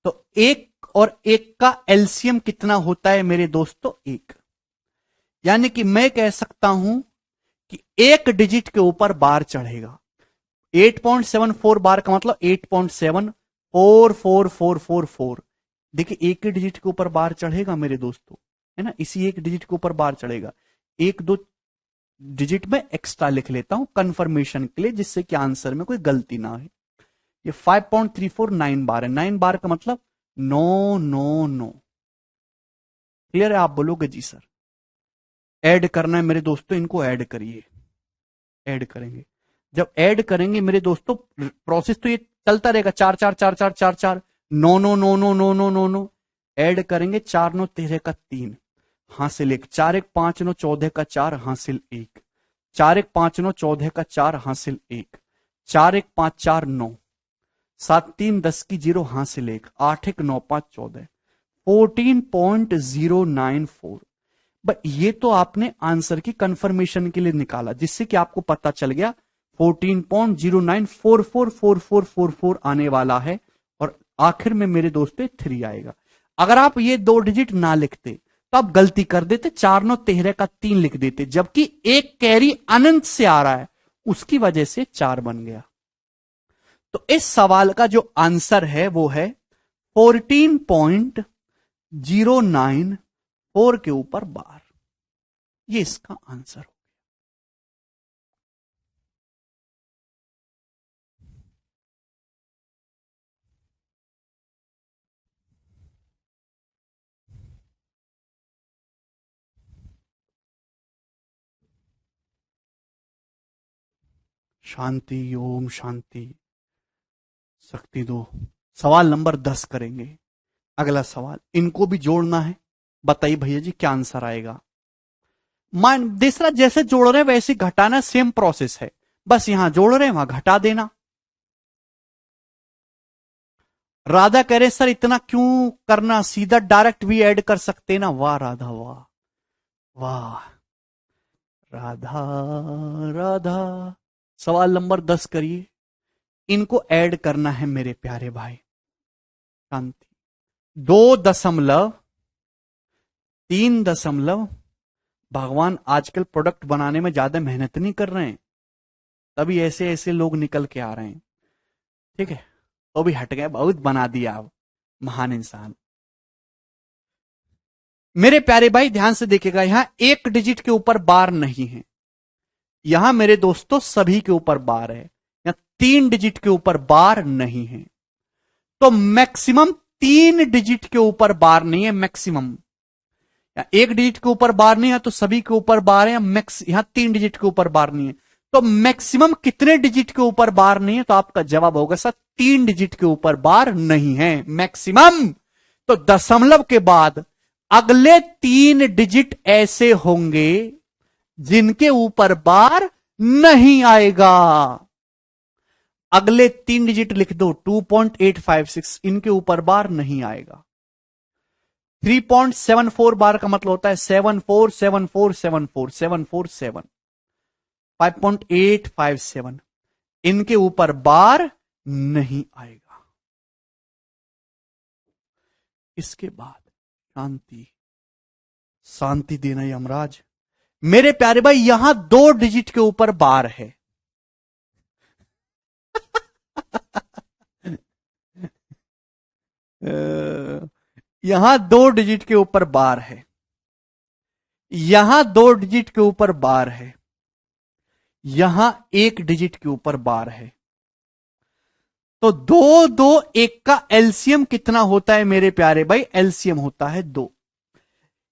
तो एक और एक का एलसीएम कितना होता है मेरे दोस्तों? 1। यानी कि मैं कह सकता हूं कि एक डिजिट के ऊपर बार चढ़ेगा। 8.74 बार का मतलब 8.744444। देखिए एक ही डिजिट के ऊपर बार चढ़ेगा मेरे दोस्तों, है ना, इसी एक डिजिट के ऊपर बार चढ़ेगा। 1-2 डिजिट में एक्स्ट्रा लिख लेता हूं कंफर्मेशन के लिए, जिससे कि आंसर में कोई गलती ना हो। ये 5.349 बार है, 9 बार का मतलब 999। क्लियर है? आप बोलोगे जी सर। ऐड करना है मेरे दोस्तों, इनको ऐड करिए। ऐड करेंगे, जब ऐड करेंगे मेरे दोस्तों, प्रोसेस तो ये चलता रहेगा, 4 4 4 4 4 4, 9 9 9 9 9 9 9 9। ऐड करेंगे, 4 9 13 का 3 हासिल 1, 4 1 5 9 14 का 4 हासिल 1, 4 1 5 9 14 का 4 हासिल 1, 4 1 5 4 9, 7 3 10 की 0 हासिल 1, 8 1 9 5 14, 14.094। बट ये तो आपने आंसर की कंफर्मेशन के लिए निकाला, जिससे कि आपको पता चल गया 14.09444444 आने वाला है, और आखिर में मेरे दोस्तों 3 आएगा। अगर आप ये 2 डिजिट ना लिखते तो आप गलती कर देते, 4 9 13 का 3 लिख देते, जबकि एक कैरी अनंत से आ रहा है, उसकी वजह से 4 बन गया। तो इस सवाल का जो आंसर है वो है 14.094 के ऊपर बार, ये इसका आंसर हो। शांति, ओम शांति। शक्ति दो। सवाल नंबर 10 करेंगे। अगला सवाल, इनको भी जोड़ना है। बताइए भैया जी क्या आंसर आएगा। मान दूसरा जैसे जोड़ रहे हैं वैसे घटाना, सेम प्रोसेस है, बस यहां जोड़ रहे हैं वहां घटा देना। राधा कह रहे सर इतना क्यों करना, सीधा डायरेक्ट भी ऐड कर सकते ना। वाह राधा वाह, वाह राधा, राधा। सवाल नंबर 10 करिए। इनको ऐड करना है मेरे प्यारे भाई। शांति। 2.3 भगवान आजकल प्रोडक्ट बनाने में ज्यादा मेहनत नहीं कर रहे हैं, तभी ऐसे ऐसे लोग निकल के आ रहे हैं। ठीक है, तो भी हट गए, बहुत बना दिया आप महान इंसान। मेरे प्यारे भाई ध्यान से देखिएगा, यहां एक डिजिट के ऊपर बार नहीं है, यहां मेरे दोस्तों सभी के ऊपर बार है। यहां 3 डिजिट के ऊपर बार नहीं है, तो मैक्सिमम 3 डिजिट के ऊपर बार नहीं है। मैक्सिमम या एक डिजिट के ऊपर बार नहीं है तो सभी के ऊपर बार है। मैक्स यहां 3 डिजिट के ऊपर बार नहीं है, तो मैक्सिमम कितने डिजिट के ऊपर बार नहीं है? तो आपका जवाब होगा सर 3 डिजिट के ऊपर बार नहीं है मैक्सिमम। तो दशमलव के बाद अगले 3 डिजिट ऐसे होंगे जिनके ऊपर बार नहीं आएगा। अगले 3 डिजिट लिख दो, 2.856, इनके ऊपर बार नहीं आएगा। 3.74 बार का मतलब होता है 7474747747। 5.857 इनके ऊपर बार नहीं आएगा। इसके बाद शांति, शांति देना यमराज। मेरे प्यारे भाई यहां 2 डिजिट के ऊपर बार है। यहां 2 डिजिट के ऊपर बार है, यहां 2 डिजिट के ऊपर बार है, यहां 1 डिजिट के ऊपर बार है। तो 2 2 1 का एलसीएम कितना होता है मेरे प्यारे भाई? एलसीएम होता है 2।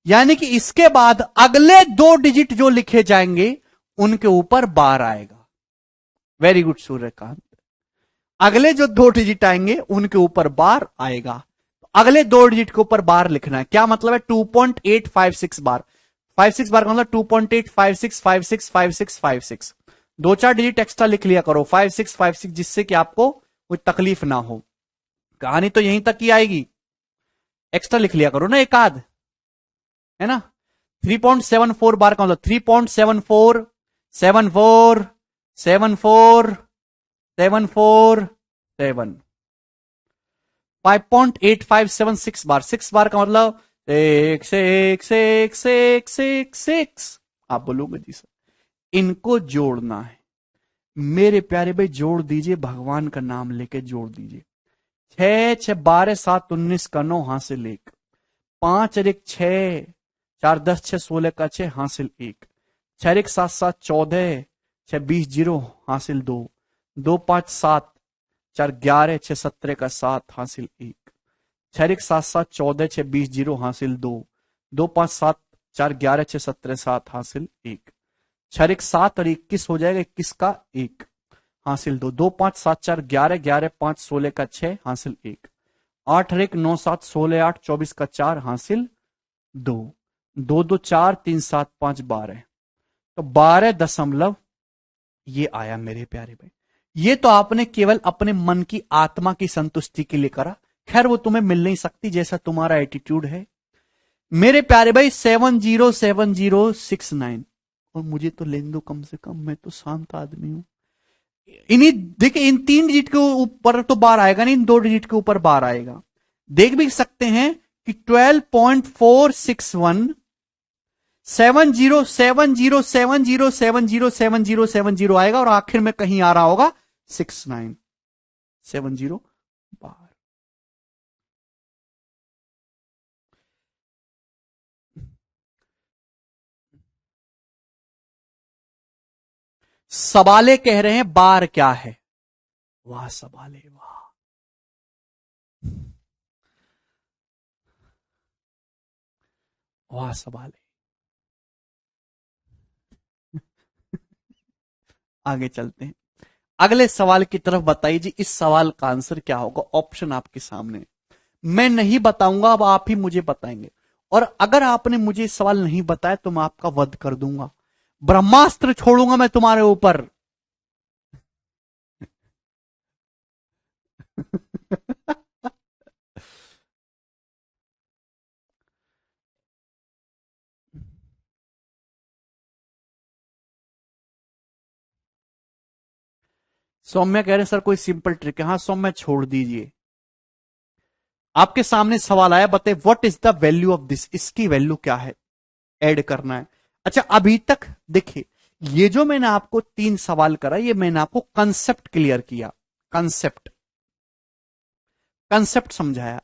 यानी कि इसके बाद अगले 2 डिजिट जो लिखे जाएंगे उनके ऊपर बार आएगा। Very good Suryakant. अगले जो 2 डिजिट आएंगे उनके ऊपर बार आएगा। अगले 2 डिजिट के ऊपर बार लिखना है। क्या मतलब है? 2.856 बार। 56 बार का मतलब 2.856565656। 2 4 डिजिट एक्स्ट्रा लिख लिया करो, 5656, जिससे कि आपको कोई तकलीफ ना हो। कहानी तो यहीं तक ही आएगी, एक्स्ट्रा लिख लिया करो ना एक आध, है ना। 3.74 बार का मतलब 3.74 74 74 747। 5.8576 बार, 6 बार का मतलब 6 आप बोलोगे जी सर। इनको जोड़ना है मेरे प्यारे भाई, जोड़ दीजिए, भगवान का नाम लेके जोड़ दीजिए। 6 6 12 7 19 का 9 हासिल 1, 5 और 1 6, 4 10 6 16 का 6 हासिल 1, 6 1 7 7 14, 6 20 0 हासिल 2, 2 5 7, 4 11 6 17 का 7 हासिल 1, 6 1 7 7 14 6 20 0 हासिल 2, 2 5 7 4 11 6 17 7 हासिल 1, 6 1 7 और 21 हो जाएगा, 21 का 1 हासिल 2, 2 5 7 4 11 11 5 16 का 6 हासिल 1, 8 और 1 9 7 16 8 24 का 4 हासिल 2, 2 2 4 3 7 5 12। तो 12 ये आया मेरे प्यारे भाई। ये तो आपने केवल अपने मन की आत्मा की संतुष्टि के लिए करा, खैर वो तुम्हें मिल नहीं सकती जैसा तुम्हारा एटीट्यूड है मेरे प्यारे भाई। 707069, और मुझे तो लेन दो कम से कम, मैं तो शांत आदमी हूं। इन्हीं देखिए, इन 3 डिजिट के ऊपर तो बार आएगा नहीं, इन 2 डिजिट के ऊपर बार आएगा। देख भी सकते हैं कि 12.461 707070707070 आएगा, और आखिर में कहीं आ रहा होगा 6970 बार। सवाले कह रहे हैं बार क्या है? वाह सवाले वाह। वाह सवाले। आगे चलते हैं। अगले सवाल की तरफ बताइए जी, इस सवाल का आंसर क्या होगा। ऑप्शन आपके सामने, मैं नहीं बताऊंगा, अब आप ही मुझे बताएंगे। और अगर आपने मुझे सवाल नहीं बताया तो मैं आपका वध कर दूंगा, ब्रह्मास्त्र छोड़ूंगा मैं तुम्हारे ऊपर। सौम्या कह रहे सर कोई सिंपल ट्रिक है। हाँ सौम्या छोड़ दीजिए, आपके सामने सवाल आया, बताइए what is the value of this, इसकी वैल्यू क्या है, ऐड करना है। अच्छा अभी तक देखिए, ये जो मैंने आपको 3 सवाल करा, ये मैंने आपको कंसेप्ट क्लियर किया, कंसेप्ट कंसेप्ट समझाया।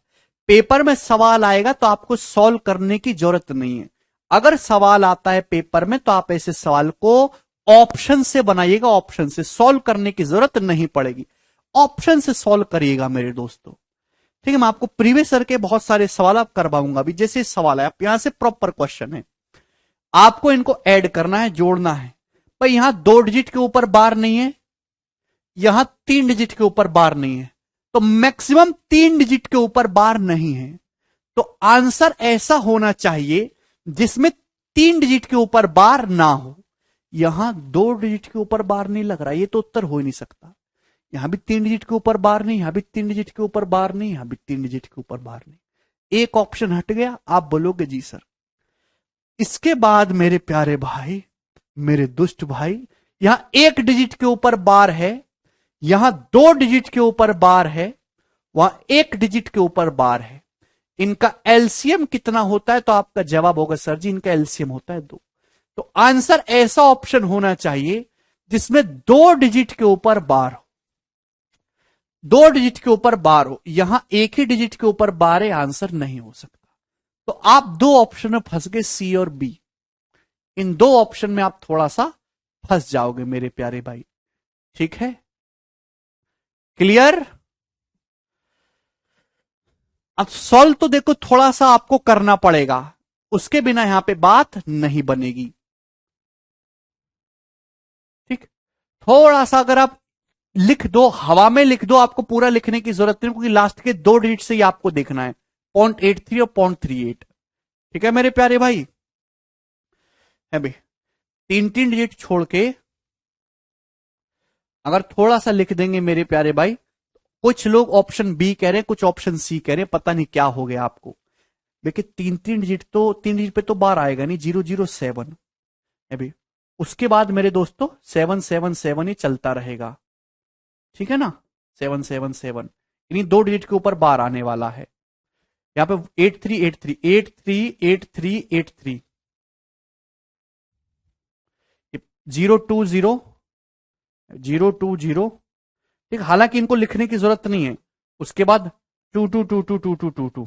पेपर में सवाल आएगा तो आपको सॉल्व करने की जरूरत नहीं है। अगर सवाल आता है पेपर में तो आप ऐसे सवाल को ऑप्शन से बनाइएगा, ऑप्शन से सॉल्व करने की जरूरत नहीं पड़ेगी, ऑप्शन से सॉल्व करिएगा मेरे दोस्तों। ठीक है, मैं आपको प्रीवियस ईयर के बहुत सारे सवाल आप करवाऊंगा अभी। जैसे सवाल है, आप यहां से प्रॉपर क्वेश्चन है, आपको इनको ऐड करना है, जोड़ना है। पर यहां 2 डिजिट के ऊपर बार नहीं है, यहां 3 डिजिट के ऊपर बार नहीं है, तो मैक्सिमम 3 डिजिट के ऊपर बार नहीं है। तो आंसर ऐसा होना चाहिए जिसमें 3 डिजिट के ऊपर बार ना हो। यहां 2 डिजिट के ऊपर बार नहीं लग रहा, ये तो उत्तर हो ही नहीं सकता। यहां भी 3 डिजिट के ऊपर बार नहीं, यहां भी 3 डिजिट के ऊपर बार नहीं, यहां भी 3 डिजिट के ऊपर बार नहीं। एक ऑप्शन हट गया, आप बोलोगे जी सर। इसके बाद मेरे प्यारे भाई, मेरे दुष्ट भाई, यहां 1 डिजिट के ऊपर बार है, यहां 2 डिजिट के ऊपर बार है, वहां 1 डिजिट के ऊपर बार है। इनका एलसीएम कितना होता है, तो आपका जवाब होगा सर जी इनका एलसीएम होता है 2। तो आंसर ऐसा ऑप्शन होना चाहिए जिसमें 2 डिजिट के ऊपर बार हो, 2 डिजिट के ऊपर बार हो। यहां 1 ही डिजिट के ऊपर बार है, आंसर नहीं हो सकता। तो आप 2 ऑप्शन में फंस गए, सी और बी। इन 2 ऑप्शन में आप थोड़ा सा फंस जाओगे मेरे प्यारे भाई। ठीक है, क्लियर। अब सॉल्व तो देखो थोड़ा सा आपको करना पड़ेगा, उसके बिना यहां पे बात नहीं बनेगी। ठीक, थोड़ा सा अगर आप लिख दो, हवा में लिख दो, आपको पूरा लिखने की जरूरत नहीं, क्योंकि लास्ट के 2 डिजिट से ही आपको देखना है, 0.83 और 0.38। ठीक है मेरे प्यारे भाई, है भाई 3 डिजिट छोड़ के अगर थोड़ा सा लिख देंगे मेरे प्यारे भाई। कुछ लोग ऑप्शन बी कह रहे हैं, कुछ ऑप्शन सी कह रहे हैं, पता नहीं क्या हो गया आपको। देखिए 3 डिजिट, तो 3 डिजिट पे तो बार आएगा नहीं, 007 है भाई। उसके बाद मेरे दोस्तों 777 ही चलता रहेगा। ठीक है ना, 777 इन्हीं 2 डिजिट के ऊपर बार आने वाला है। यहां पे 8383 8383 020 020। ठीक, हालांकि इनको लिखने की जरूरत नहीं है। उसके बाद 22222222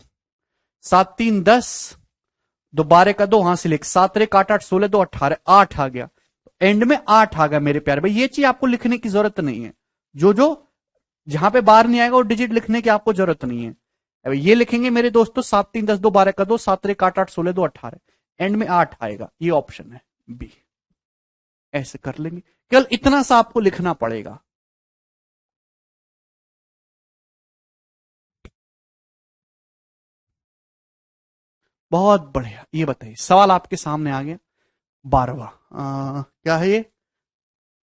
7 3 10 2 12 का 2, वहां से लिख 7 रे 8 8 16 2 18 8 आ गया। एंड में 8 आ गया मेरे प्यारे भाई। ये चीज आपको लिखने की जरूरत नहीं है, जो जो जहां पे बार नहीं आएगा वो डिजिट लिखने की आपको जरूरत नहीं है। अब ये लिखेंगे मेरे दोस्तों 7 3 10 2 12 का 2 7 रे 8 8 16 2 18, एंड में 8 आएगा। ये ऑप्शन है बी, ऐसे कर लेंगे। केवल इतना सा आपको लिखना पड़ेगा। बहुत बढ़िया, ये बताइए सवाल आपके सामने आ गया 12वां। क्या है ये,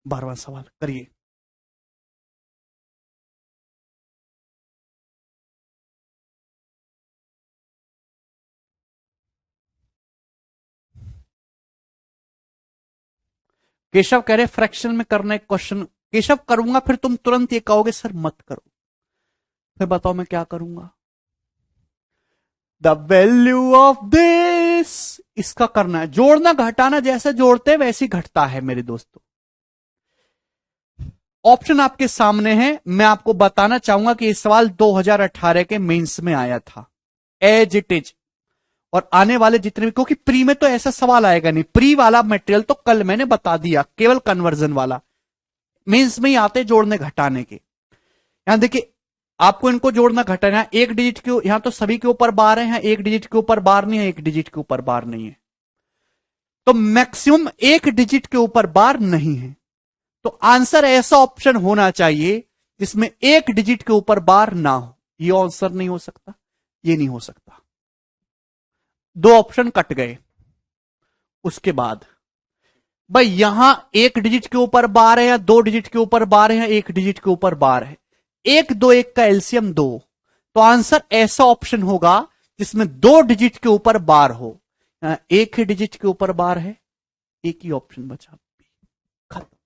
12वां सवाल करिए। केशव कह रहे फ्रैक्शन में करना एक क्वेश्चन। केशव करूंगा, फिर तुम तुरंत ये कहोगे सर मत करो, फिर बताओ मैं क्या करूंगा। द वैल्यू ऑफ दिस, इसका करना है, जोड़ना घटाना जैसे जोड़ते हैं वैसे ही घटता है मेरे दोस्तों। ऑप्शन आपके सामने है, मैं आपको बताना चाहूंगा कि यह सवाल 2018 के मेंस में आया था, एज इट इज। और आने वाले जितने भी, क्योंकि प्री में तो ऐसा सवाल आएगा नहीं, प्री वाला मटेरियल तो कल मैंने बता दिया, केवल कन्वर्जन वाला। मेंस में ही आते जोड़ने घटाने के। यहां देखिए आपको इनको जोड़ना घटाना, 1 डिजिट के, यहां तो सभी के ऊपर बार है, यहां 1 डिजिट के ऊपर बार नहीं है, 1 डिजिट के ऊपर बार नहीं है, तो मैक्सिमम 1 डिजिट के ऊपर बार नहीं है। तो आंसर ऐसा ऑप्शन होना चाहिए जिसमें एक डिजिट के ऊपर बार ना हो। ये आंसर नहीं हो सकता, ये नहीं हो सकता। दो ऑप्शन कट गए। उसके बाद भाई यहां एक डिजिट के ऊपर बार है या दो डिजिट के ऊपर बार है या एक डिजिट के ऊपर बार है? एक दो एक का एलसीएम दो। तो आंसर ऐसा ऑप्शन होगा जिसमें दो डिजिट के ऊपर बार हो। एक ही डिजिट के ऊपर बार है, एक ही ऑप्शन बचा, खत्म।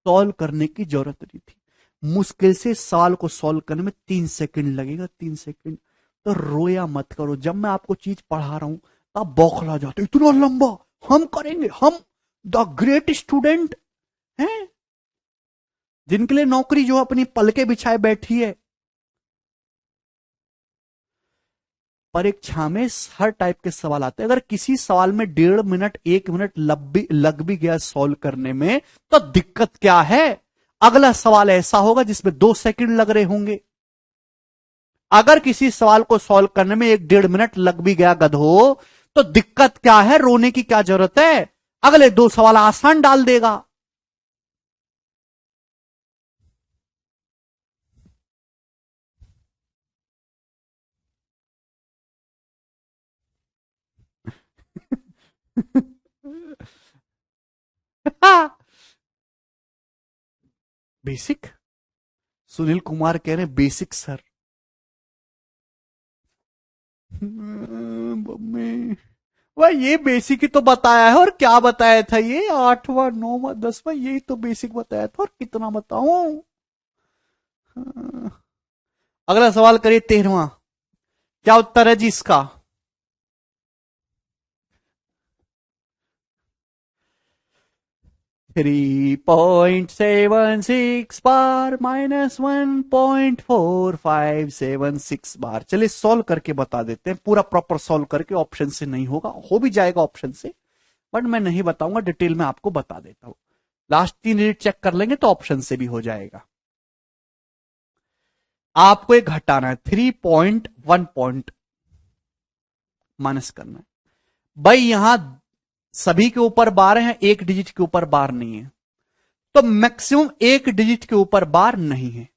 सॉल्व करने की जरूरत नहीं थी। मुश्किल से सवाल को सॉल्व करने में 3 सेकंड लगेगा, 3 सेकंड। तो रोया मत करो। जब मैं आपको चीज पढ़ा रहा हूं तो आप बौखला जाते हो, इतना लंबा हम करेंगे, हम द ग्रेट स्टूडेंट हैं जिनके लिए नौकरी जो अपनी पलके बिछाए बैठी है। परीक्षा में हर टाइप के सवाल आते हैं। अगर किसी सवाल में 1.5 मिनट 1 मिनट लग भी गया सॉल्व करने में तो दिक्कत क्या है? अगला सवाल ऐसा होगा जिसमें 2 सेकंड लग रहे होंगे। अगर किसी सवाल को सॉल्व करने में 1.5 मिनट लग भी गया गधो, तो दिक्कत क्या है? रोने की क्या जरूरत है? अगले दो सवाल आसान डाल देगा। बेसिक? सुनील कुमार कह रहे हैं बेसिक सर। मम्मी, वह ये बेसिक ही तो बताया है। और क्या बताया था? ये 8वां 9वां 10वां यही तो बेसिक बताया था। और कितना बताऊं? अगला सवाल करिए 13वां। क्या उत्तर है जी इसका? 3.76 बार माइनस 1.4576 बार। चलिए सॉल्व करके बता देते हैं। पूरा प्रॉपर सॉल्व करके, ऑप्शन से नहीं होगा, हो भी जाएगा ऑप्शन से, बट मैं नहीं बताऊंगा, डिटेल में आपको बता देता हूं। लास्ट 3 डिजिट चेक कर लेंगे तो ऑप्शन से भी हो जाएगा। आपको एक घटाना है, 3.1 पॉइंट माइनस करना है। भाई यहां सभी के ऊपर बार है, एक डिजिट के ऊपर बार नहीं है, तो मैक्सिमम एक डिजिट के ऊपर बार नहीं है।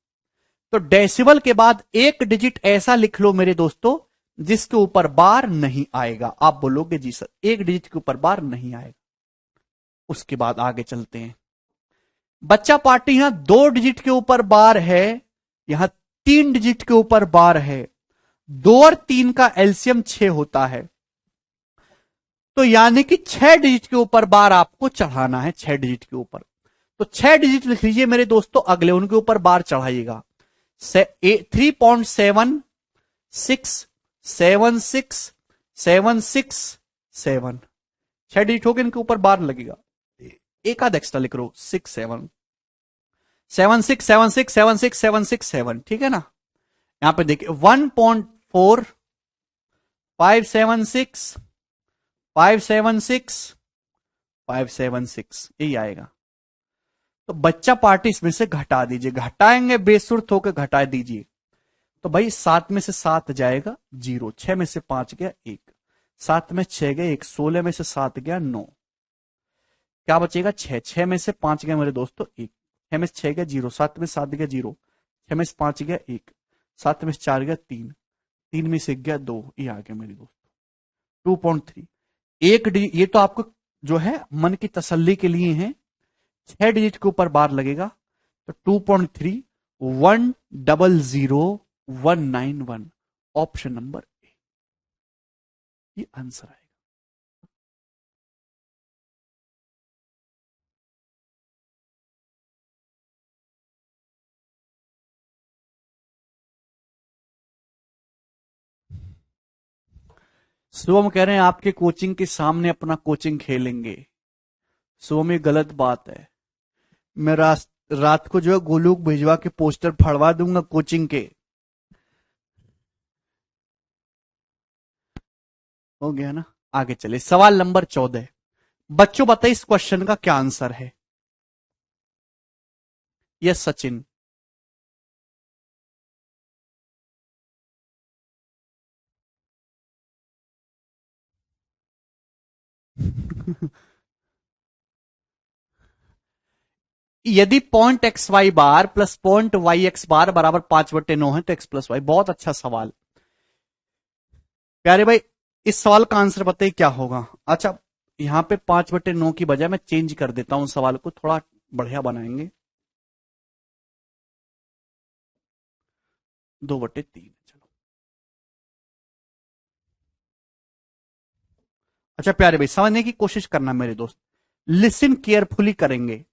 तो डेसिमल के बाद एक डिजिट ऐसा लिख लो मेरे दोस्तों जिसके ऊपर बार नहीं आएगा। आप बोलोगे जी सर एक डिजिट के ऊपर बार नहीं आएगा। उसके बाद आगे चलते हैं। बच्चा पार्टी यहां 2 डिजिट के ऊपर बार है, यहां 3 डिजिट के ऊपर बार है। 2 और 3 का एलसीएम 6 होता है। तो यानी कि 6 डिजिट के ऊपर बार आपको चढ़ाना है, 6 डिजिट के ऊपर। तो 6 डिजिट लिख लीजिए मेरे दोस्तों, अगले उनके ऊपर बार चढ़ाइएगा। 3.767676 6 डिजिट हो गए, इनके ऊपर बार लगेगा। एक आध एक्स्ट्रा लिख लो, 6 7 ठीक है ना? यहां पे देखिए 1.4576 576 यही आएगा। तो बच्चा पार्टी इसमें से घटा दीजिए, घटाएंगे बेसुर्त होकर घटा दीजिए। तो भाई 7 में से 7 जाएगा 0, 6 में से 5 गया 1, 7 में 6 गया 1, 16 में से 7 गया 9, क्या बचेगा 6, 6 में से 5 गया मेरे दोस्तों 1, 6 में से 6 गया 0, 7 में से 7 गया 0, 6 में से 5 गया 1, 7 में से 4 गया 3, 3 में से 1 गया 2, ये आ गया मेरे दोस्तों 2.3। ये तो आपको जो है मन की तसल्ली के लिए है। 6 डिजिट के ऊपर बार लगेगा तो 2.3 100 191 ऑप्शन नंबर ए, ये आंसर आएगा। शुभम कह रहे हैं आपके कोचिंग के सामने अपना कोचिंग खेलेंगे। शुभम ये गलत बात है। मैं रात को जो है गोलूक भिजवा के पोस्टर फड़वा दूंगा कोचिंग के। हो गया ना? आगे चले सवाल नंबर 14। बच्चों बताइए इस क्वेश्चन का क्या आंसर है? यस सचिन। यदि पॉइंट एक्स वाई बार प्लस पॉइंट वाई एक्स बार बराबर 5/9 है तो एक्स प्लस वाई। बहुत अच्छा सवाल प्यारे भाई। इस सवाल का आंसर बताइए क्या होगा। अच्छा, यहां पे 5/9 की बजाय मैं चेंज कर देता हूं सवाल को, थोड़ा बढ़िया बनाएंगे। 2/3। चलो, अच्छा प्यारे भाई समझने की कोशिश करना मेरे दोस्त, लिसन केयरफुली करेंगे,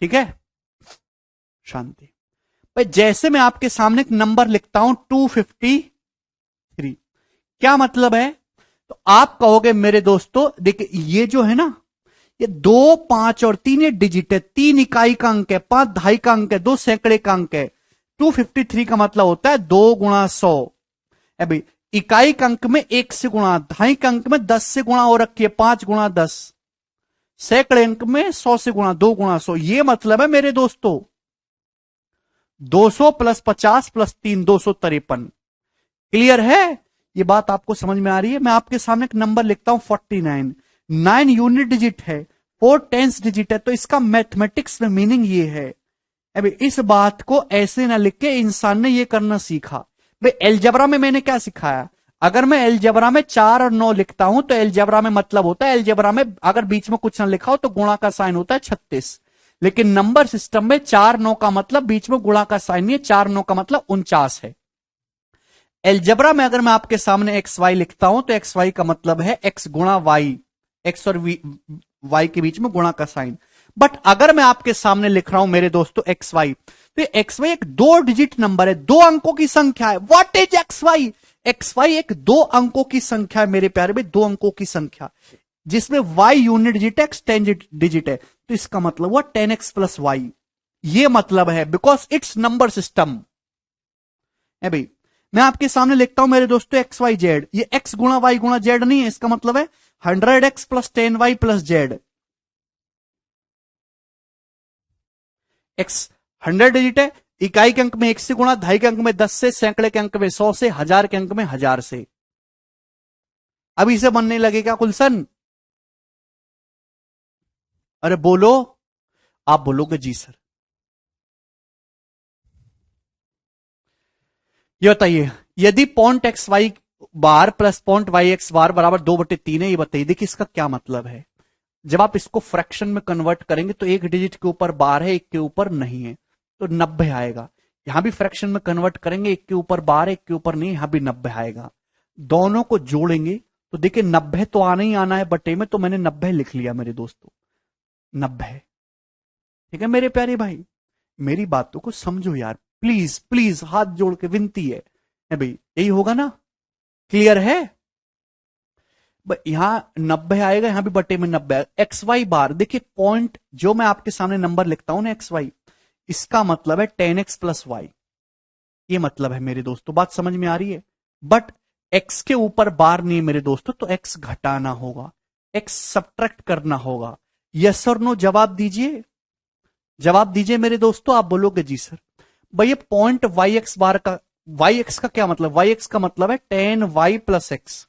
ठीक है। शांति भाई। जैसे मैं आपके सामने एक नंबर लिखता हूं 253, क्या मतलब है? तो आप कहोगे मेरे दोस्तों देखिए ये जो है ना, ये 2, 5 और 3 ये डिजिट है, 3 इकाई का अंक है, 5 दहाई का अंक है, 2 सैकड़े का अंक है। 253 का मतलब होता है 2 × 100। अभी इकाई का अंक में 1 से गुणा, दहाई का अंक में 10 से गुणा हो रखी है, 5 × 10, सैकड़े अंक में 100 से गुणा, 2 × 100। ये मतलब है मेरे दोस्तों 200 + 50 + 3 253। क्लियर है? ये बात आपको समझ में आ रही है? मैं आपके सामने एक नंबर लिखता हूं 49, 9 यूनिट डिजिट है, 4 टेंस डिजिट है, तो इसका मैथमेटिक्स में मीनिंग ये है। अभी इस बात को ऐसे ना लिख के इंसान ने ये करना सीखा। भाई एलजबरा में मैंने क्या सिखाया? अगर मैं एलजबरा में 4 और 9 लिखता हूं तो एलजबरा में मतलब होता है, एलजबरा में अगर बीच में कुछ ना लिखा हो तो गुणा का साइन होता है 36। लेकिन नंबर सिस्टम में 4 9 का मतलब बीच में गुणा का साइन नहीं है, 4 9 का मतलब 49 है। एलजबरा में अगर मैं आपके सामने एक्स वाई लिखता हूं तो एक्स वाई का मतलब है एक्स गुणा वाई, एक्स और वाई के बीच में गुणा का साइन। बट अगर मैं आपके सामने लिख रहा हूं मेरे दोस्तों एक्स वाई, तो एक्स वाई एक 2 डिजिट नंबर है, 2 अंकों की संख्या है। What is X Y? X Y एक 2 अंकों की संख्या है मेरे प्यारे भाई, 2 अंकों की संख्या, जिसमें वाई यूनिट डिजिट है, एक्स 10 डिजिट है। तो इसका मतलब हुआ 10x + वाई। ये मतलब है बिकॉज इट्स नंबर सिस्टम है भाई। मैं आपके सामने लिखता हूं मेरे दोस्तों एक्स वाई जेड, ये एक्स गुणा वाई गुणा जेड नहीं है, इसका मतलब है 100x + 10y + Z. X 100 digit है, इकाई के अंक में 1 से गुणा, दहाई के अंक में 10 से, सैकड़े के अंक में 100 से, हजार के अंक में 1000 से। अब इसे बनने लगेगा कुलसन? अरे बोलो, आप बोलोगे जी सर। ये बताइए, यदि पॉइंट एक्स वाई बार प्लस पॉइंट वाई एक्स बार बराबर 2/3 है, ये बताइए देखिए इसका क्या मतलब है। जब आप इसको फ्रैक्शन में कन्वर्ट करेंगे तो एक डिजिट के ऊपर बार है, एक के ऊपर नहीं है, तो 90 आएगा। यहां भी फ्रैक्शन में कन्वर्ट करेंगे, एक के ऊपर बार है, एक के ऊपर नहीं, यहां भी 90 आएगा। दोनों को जोड़ेंगे तो देखिए 90 तो आना ही आना है बटे में, तो मैंने 90 लिख लिया मेरे दोस्तों, 90। ठीक है मेरे प्यारे भाई, मेरी बातों को समझो यार, प्लीज प्लीज, हाथ जोड़ के विनती है भाई, यही होगा ना? क्लियर है? यहां 90 आएगा, यहां भी बटे में 90 आएगा। एक्स वाई बार देखिए, पॉइंट जो मैं आपके सामने नंबर लिखता हूं ना एक्स वाई, इसका मतलब है 10x + वाई। ये मतलब है मेरे दोस्तों, बात समझ में आ रही है? बट एक्स के ऊपर बार नहीं है मेरे दोस्तों, तो एक्स घटाना होगा, एक्स सब्ट्रैक्ट करना होगा। यस और नो जवाब दीजिए, जवाब दीजिए मेरे दोस्तों। आप बोलोगे जी सर। भाई ये पॉइंट वाई एक्स बार का, वाई एक्स का क्या मतलब? वाई एक्स का मतलब है 10y + x।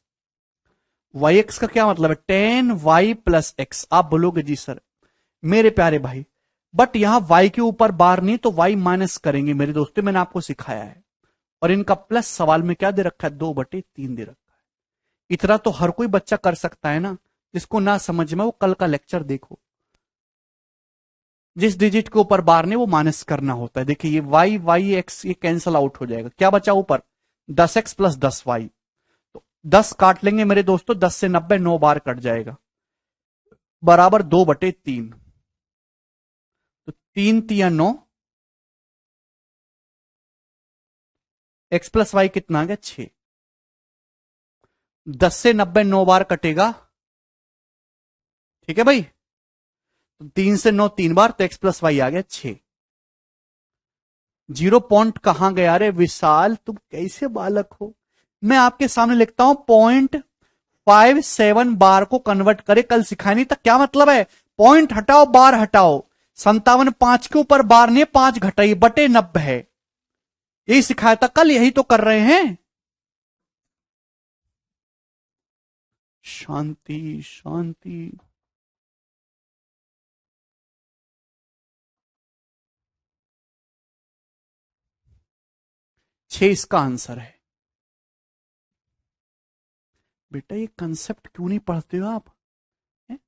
वाई एक्स का क्या मतलब है? 10y + x। आप बोलोगे जी सर। मेरे प्यारे भाई, बट यहां y के ऊपर बार नहीं, तो y माइनस करेंगे मेरे दोस्तों, मैंने आपको सिखाया है। और इनका प्लस सवाल में क्या दे रखा है? 2/3 दे रखा है। इतना तो हर कोई बच्चा कर सकता है ना। जिसको ना समझ में वो कल का लेक्चर देखो। जिस डिजिट के ऊपर बार नहीं वो माइनस करना होता है। देखिए ये वाई वाई एक्स ये कैंसल आउट हो जाएगा, क्या बचा ऊपर? 10x + 10y। तो 10 काट लेंगे मेरे दोस्तों, 10 से 90 9 बार कट जाएगा, बराबर 2/3। तो 3 तिया 9, एक्स प्लस वाई कितना आ गया? 6। 10 से 90 9 बार कटेगा, ठीक है भाई। तो 3 से 9 3 बार, तो एक्स प्लस वाई आ गया 6। 0 पॉइंट कहां गया रे विशाल, तुम कैसे बालक हो? मैं आपके सामने लिखता हूं 0.57 बार को कन्वर्ट करे, कल सिखाया नहीं था क्या मतलब है? पॉइंट हटाओ बार हटाओ, 57 5 के ऊपर बार नहीं है, 5 घटाइए बटे 90 है। यही सिखाया था कल, यही तो कर रहे हैं। शांति शांति। 6 इसका आंसर है। बेटा ये कंसेप्ट क्यों नहीं पढ़ते हो आप? हैं?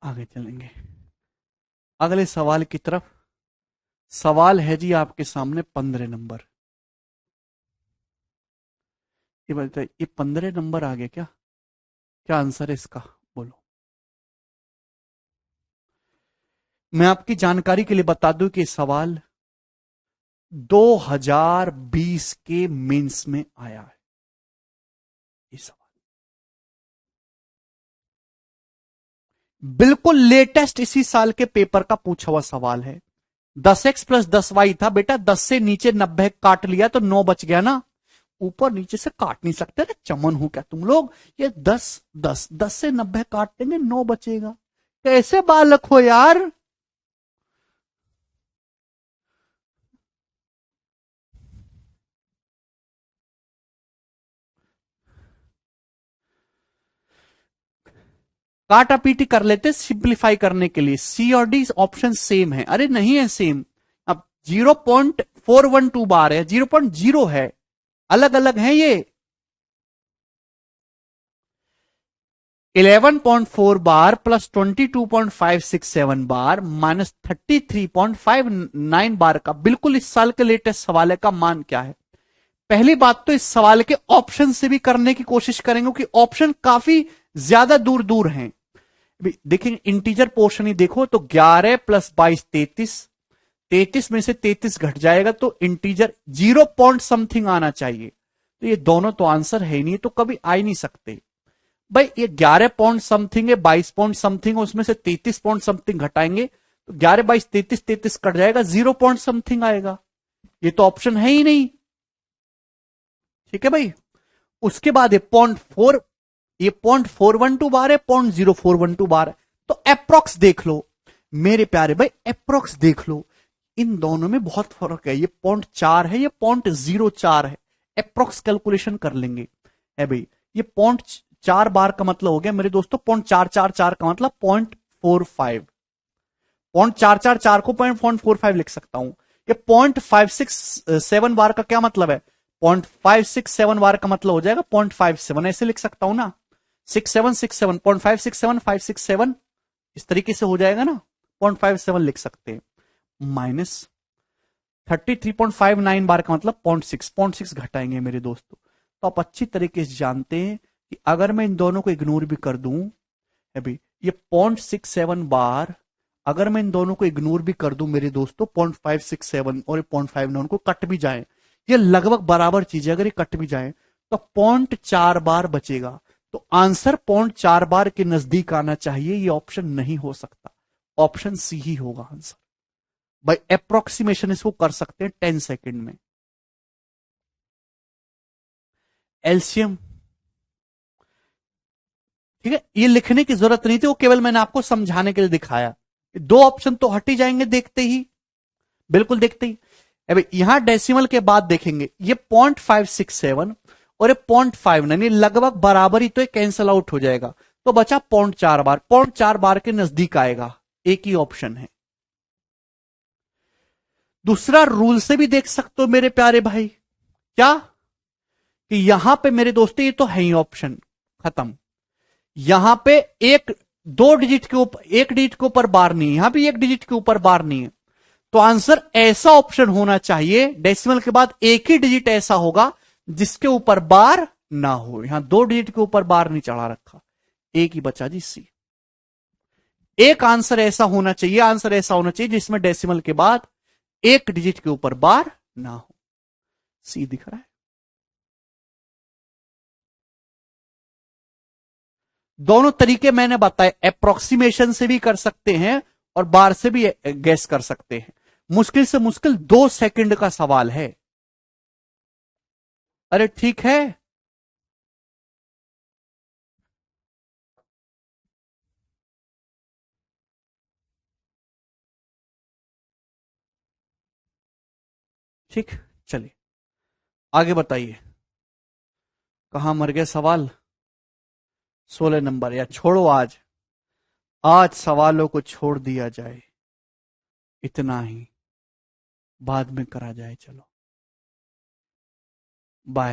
आगे चलेंगे अगले सवाल की तरफ। सवाल है जी आपके सामने 15 नंबर। ये बताइए, ये 15 नंबर आ गया क्या? क्या आंसर है इसका? बोलो। मैं आपकी जानकारी के लिए बता दूं कि सवाल 2020 के मेंस में आया है। ये सवाल बिल्कुल लेटेस्ट इसी साल के पेपर का पूछा हुआ सवाल है। 10x+10y था बेटा, 10 से नीचे 90 काट लिया तो 9 बच गया ना। ऊपर नीचे से काट नहीं सकते रे, चमन हो क्या तुम लोग? ये 10 से 90 काट देंगे 9 बचेगा। कैसे बालक हो यार? काटा पीटी कर लेते सिंप्लीफाई करने के लिए। सी और डी ऑप्शन सेम है? अरे नहीं है सेम। अब 0.412 बार है, 0.0 है, अलग अलग है ये। 11.4 बार प्लस 22.567 बार माइनस 33.59 बार का बिल्कुल इस साल के लेटेस्ट सवाल है का मान क्या है? पहली बात तो इस सवाल के ऑप्शन से भी करने की कोशिश करेंगे क्योंकि ऑप्शन काफी ज्यादा दूर दूर हैं। देखिए इंटीजर पोर्शन ही देखो तो 11 + 22 33, 33 में से 33 घट जाएगा तो इंटीजर 0 पॉइंट समथिंग आना चाहिए। तो ये दोनों तो आंसर है ही नहीं, तो कभी आ ही नहीं सकते। भाई ये 11 पॉइंट समथिंग है, 22 पॉइंट समथिंग है, उसमें से 33 पॉइंट समथिंग घटाएंगे तो 11 22 33 33 कट जाएगा, 0 पॉइंट समथिंग आएगा। ये तो ऑप्शन है ही नहीं। ठीक है भाई। उसके बाद ये 0.4, ये 0.412 बार है, 0.0412 बार है। तो अप्रोक्स देख लो मेरे प्यारे भाई, अप्रोक्स देख लो। इन दोनों में बहुत फर्क है, ये 0.4 है, ये 0.04 है। अप्रोक्स कैलकुलेशन कर लेंगे है भाई। ये 0.4 बार का मतलब हो गया मेरे दोस्तों, 0.444 का मतलब 0.45। 0.444 को 0.45 लिख सकता हूं। ये 0.567 बार का क्या मतलब है? 0.567 बार का मतलब हो जाएगा 0.57, ऐसे लिख सकता हूं ना। 6767 0.567 567 इस तरीके से हो जाएगा ना, 0.57 लिख सकते हैं। माइनस 33.59 बार का मतलब 0.6 घटाएंगे मेरे दोस्तों। तो आप अच्छी तरीके से जानते हैं कि अगर मैं इन दोनों को इग्नोर भी कर दूं है भाई, ये 0.67 बार अगर मैं इन दोनों को इग्नोर भी कर दूं मेरे दोस्तों, 0.567 और 0.59 को कट भी जाए, ये लगभग बराबर चीज है, अगर ये कट भी जाए तो 0.4 बार बचेगा। तो आंसर 0.4 बार के नजदीक आना चाहिए, ये ऑप्शन नहीं हो सकता, ऑप्शन सी ही होगा आंसर। बाय अप्रोक्सीमेशन इसको कर सकते हैं 10 सेकेंड में। एलसीएम, ठीक है, ये लिखने की जरूरत नहीं थी, वो केवल मैंने आपको समझाने के लिए दिखाया। दो ऑप्शन तो हट ही जाएंगे देखते ही, बिल्कुल देखते ही। अभी यहां डेसिमल के बाद देखेंगे, ये 0.567 और ये 0.59, ये लगभग बराबर ही, तो ये कैंसल आउट हो जाएगा। तो बचा 0.4 बार, 0.4 बार के नजदीक आएगा, एक ही ऑप्शन है। दूसरा रूल से भी देख सकते हो मेरे प्यारे भाई, क्या कि यहां पे मेरे दोस्तों ये तो है ही ऑप्शन खत्म। यहां पे एक दो डिजिट के ऊपर, एक डिजिट के ऊपर बार नहीं है, यहां भी एक डिजिट के ऊपर बार नहीं है। तो आंसर ऐसा ऑप्शन होना चाहिए डेसिमल के बाद एक ही डिजिट ऐसा होगा जिसके ऊपर बार ना हो। यहां दो डिजिट के ऊपर बार नहीं चढ़ा रखा, एक ही बचा जी सी। एक आंसर ऐसा होना चाहिए, आंसर ऐसा होना चाहिए जिसमें डेसिमल के बाद एक डिजिट के ऊपर बार ना हो। सी दिख रहा है। दोनों तरीके मैंने बताए, अप्रोक्सीमेशन से भी कर सकते हैं और बार से भी गैस कर सकते हैं। मुश्किल से मुश्किल 2 सेकंड का सवाल है। अरे ठीक है, ठीक, चलिए। आगे बताइए, कहां मर गए सवाल? 16 नंबर, या छोड़ो आज, आज सवालों को छोड़ दिया जाए, इतना ही, बाद में करा जाए, चलो बाय।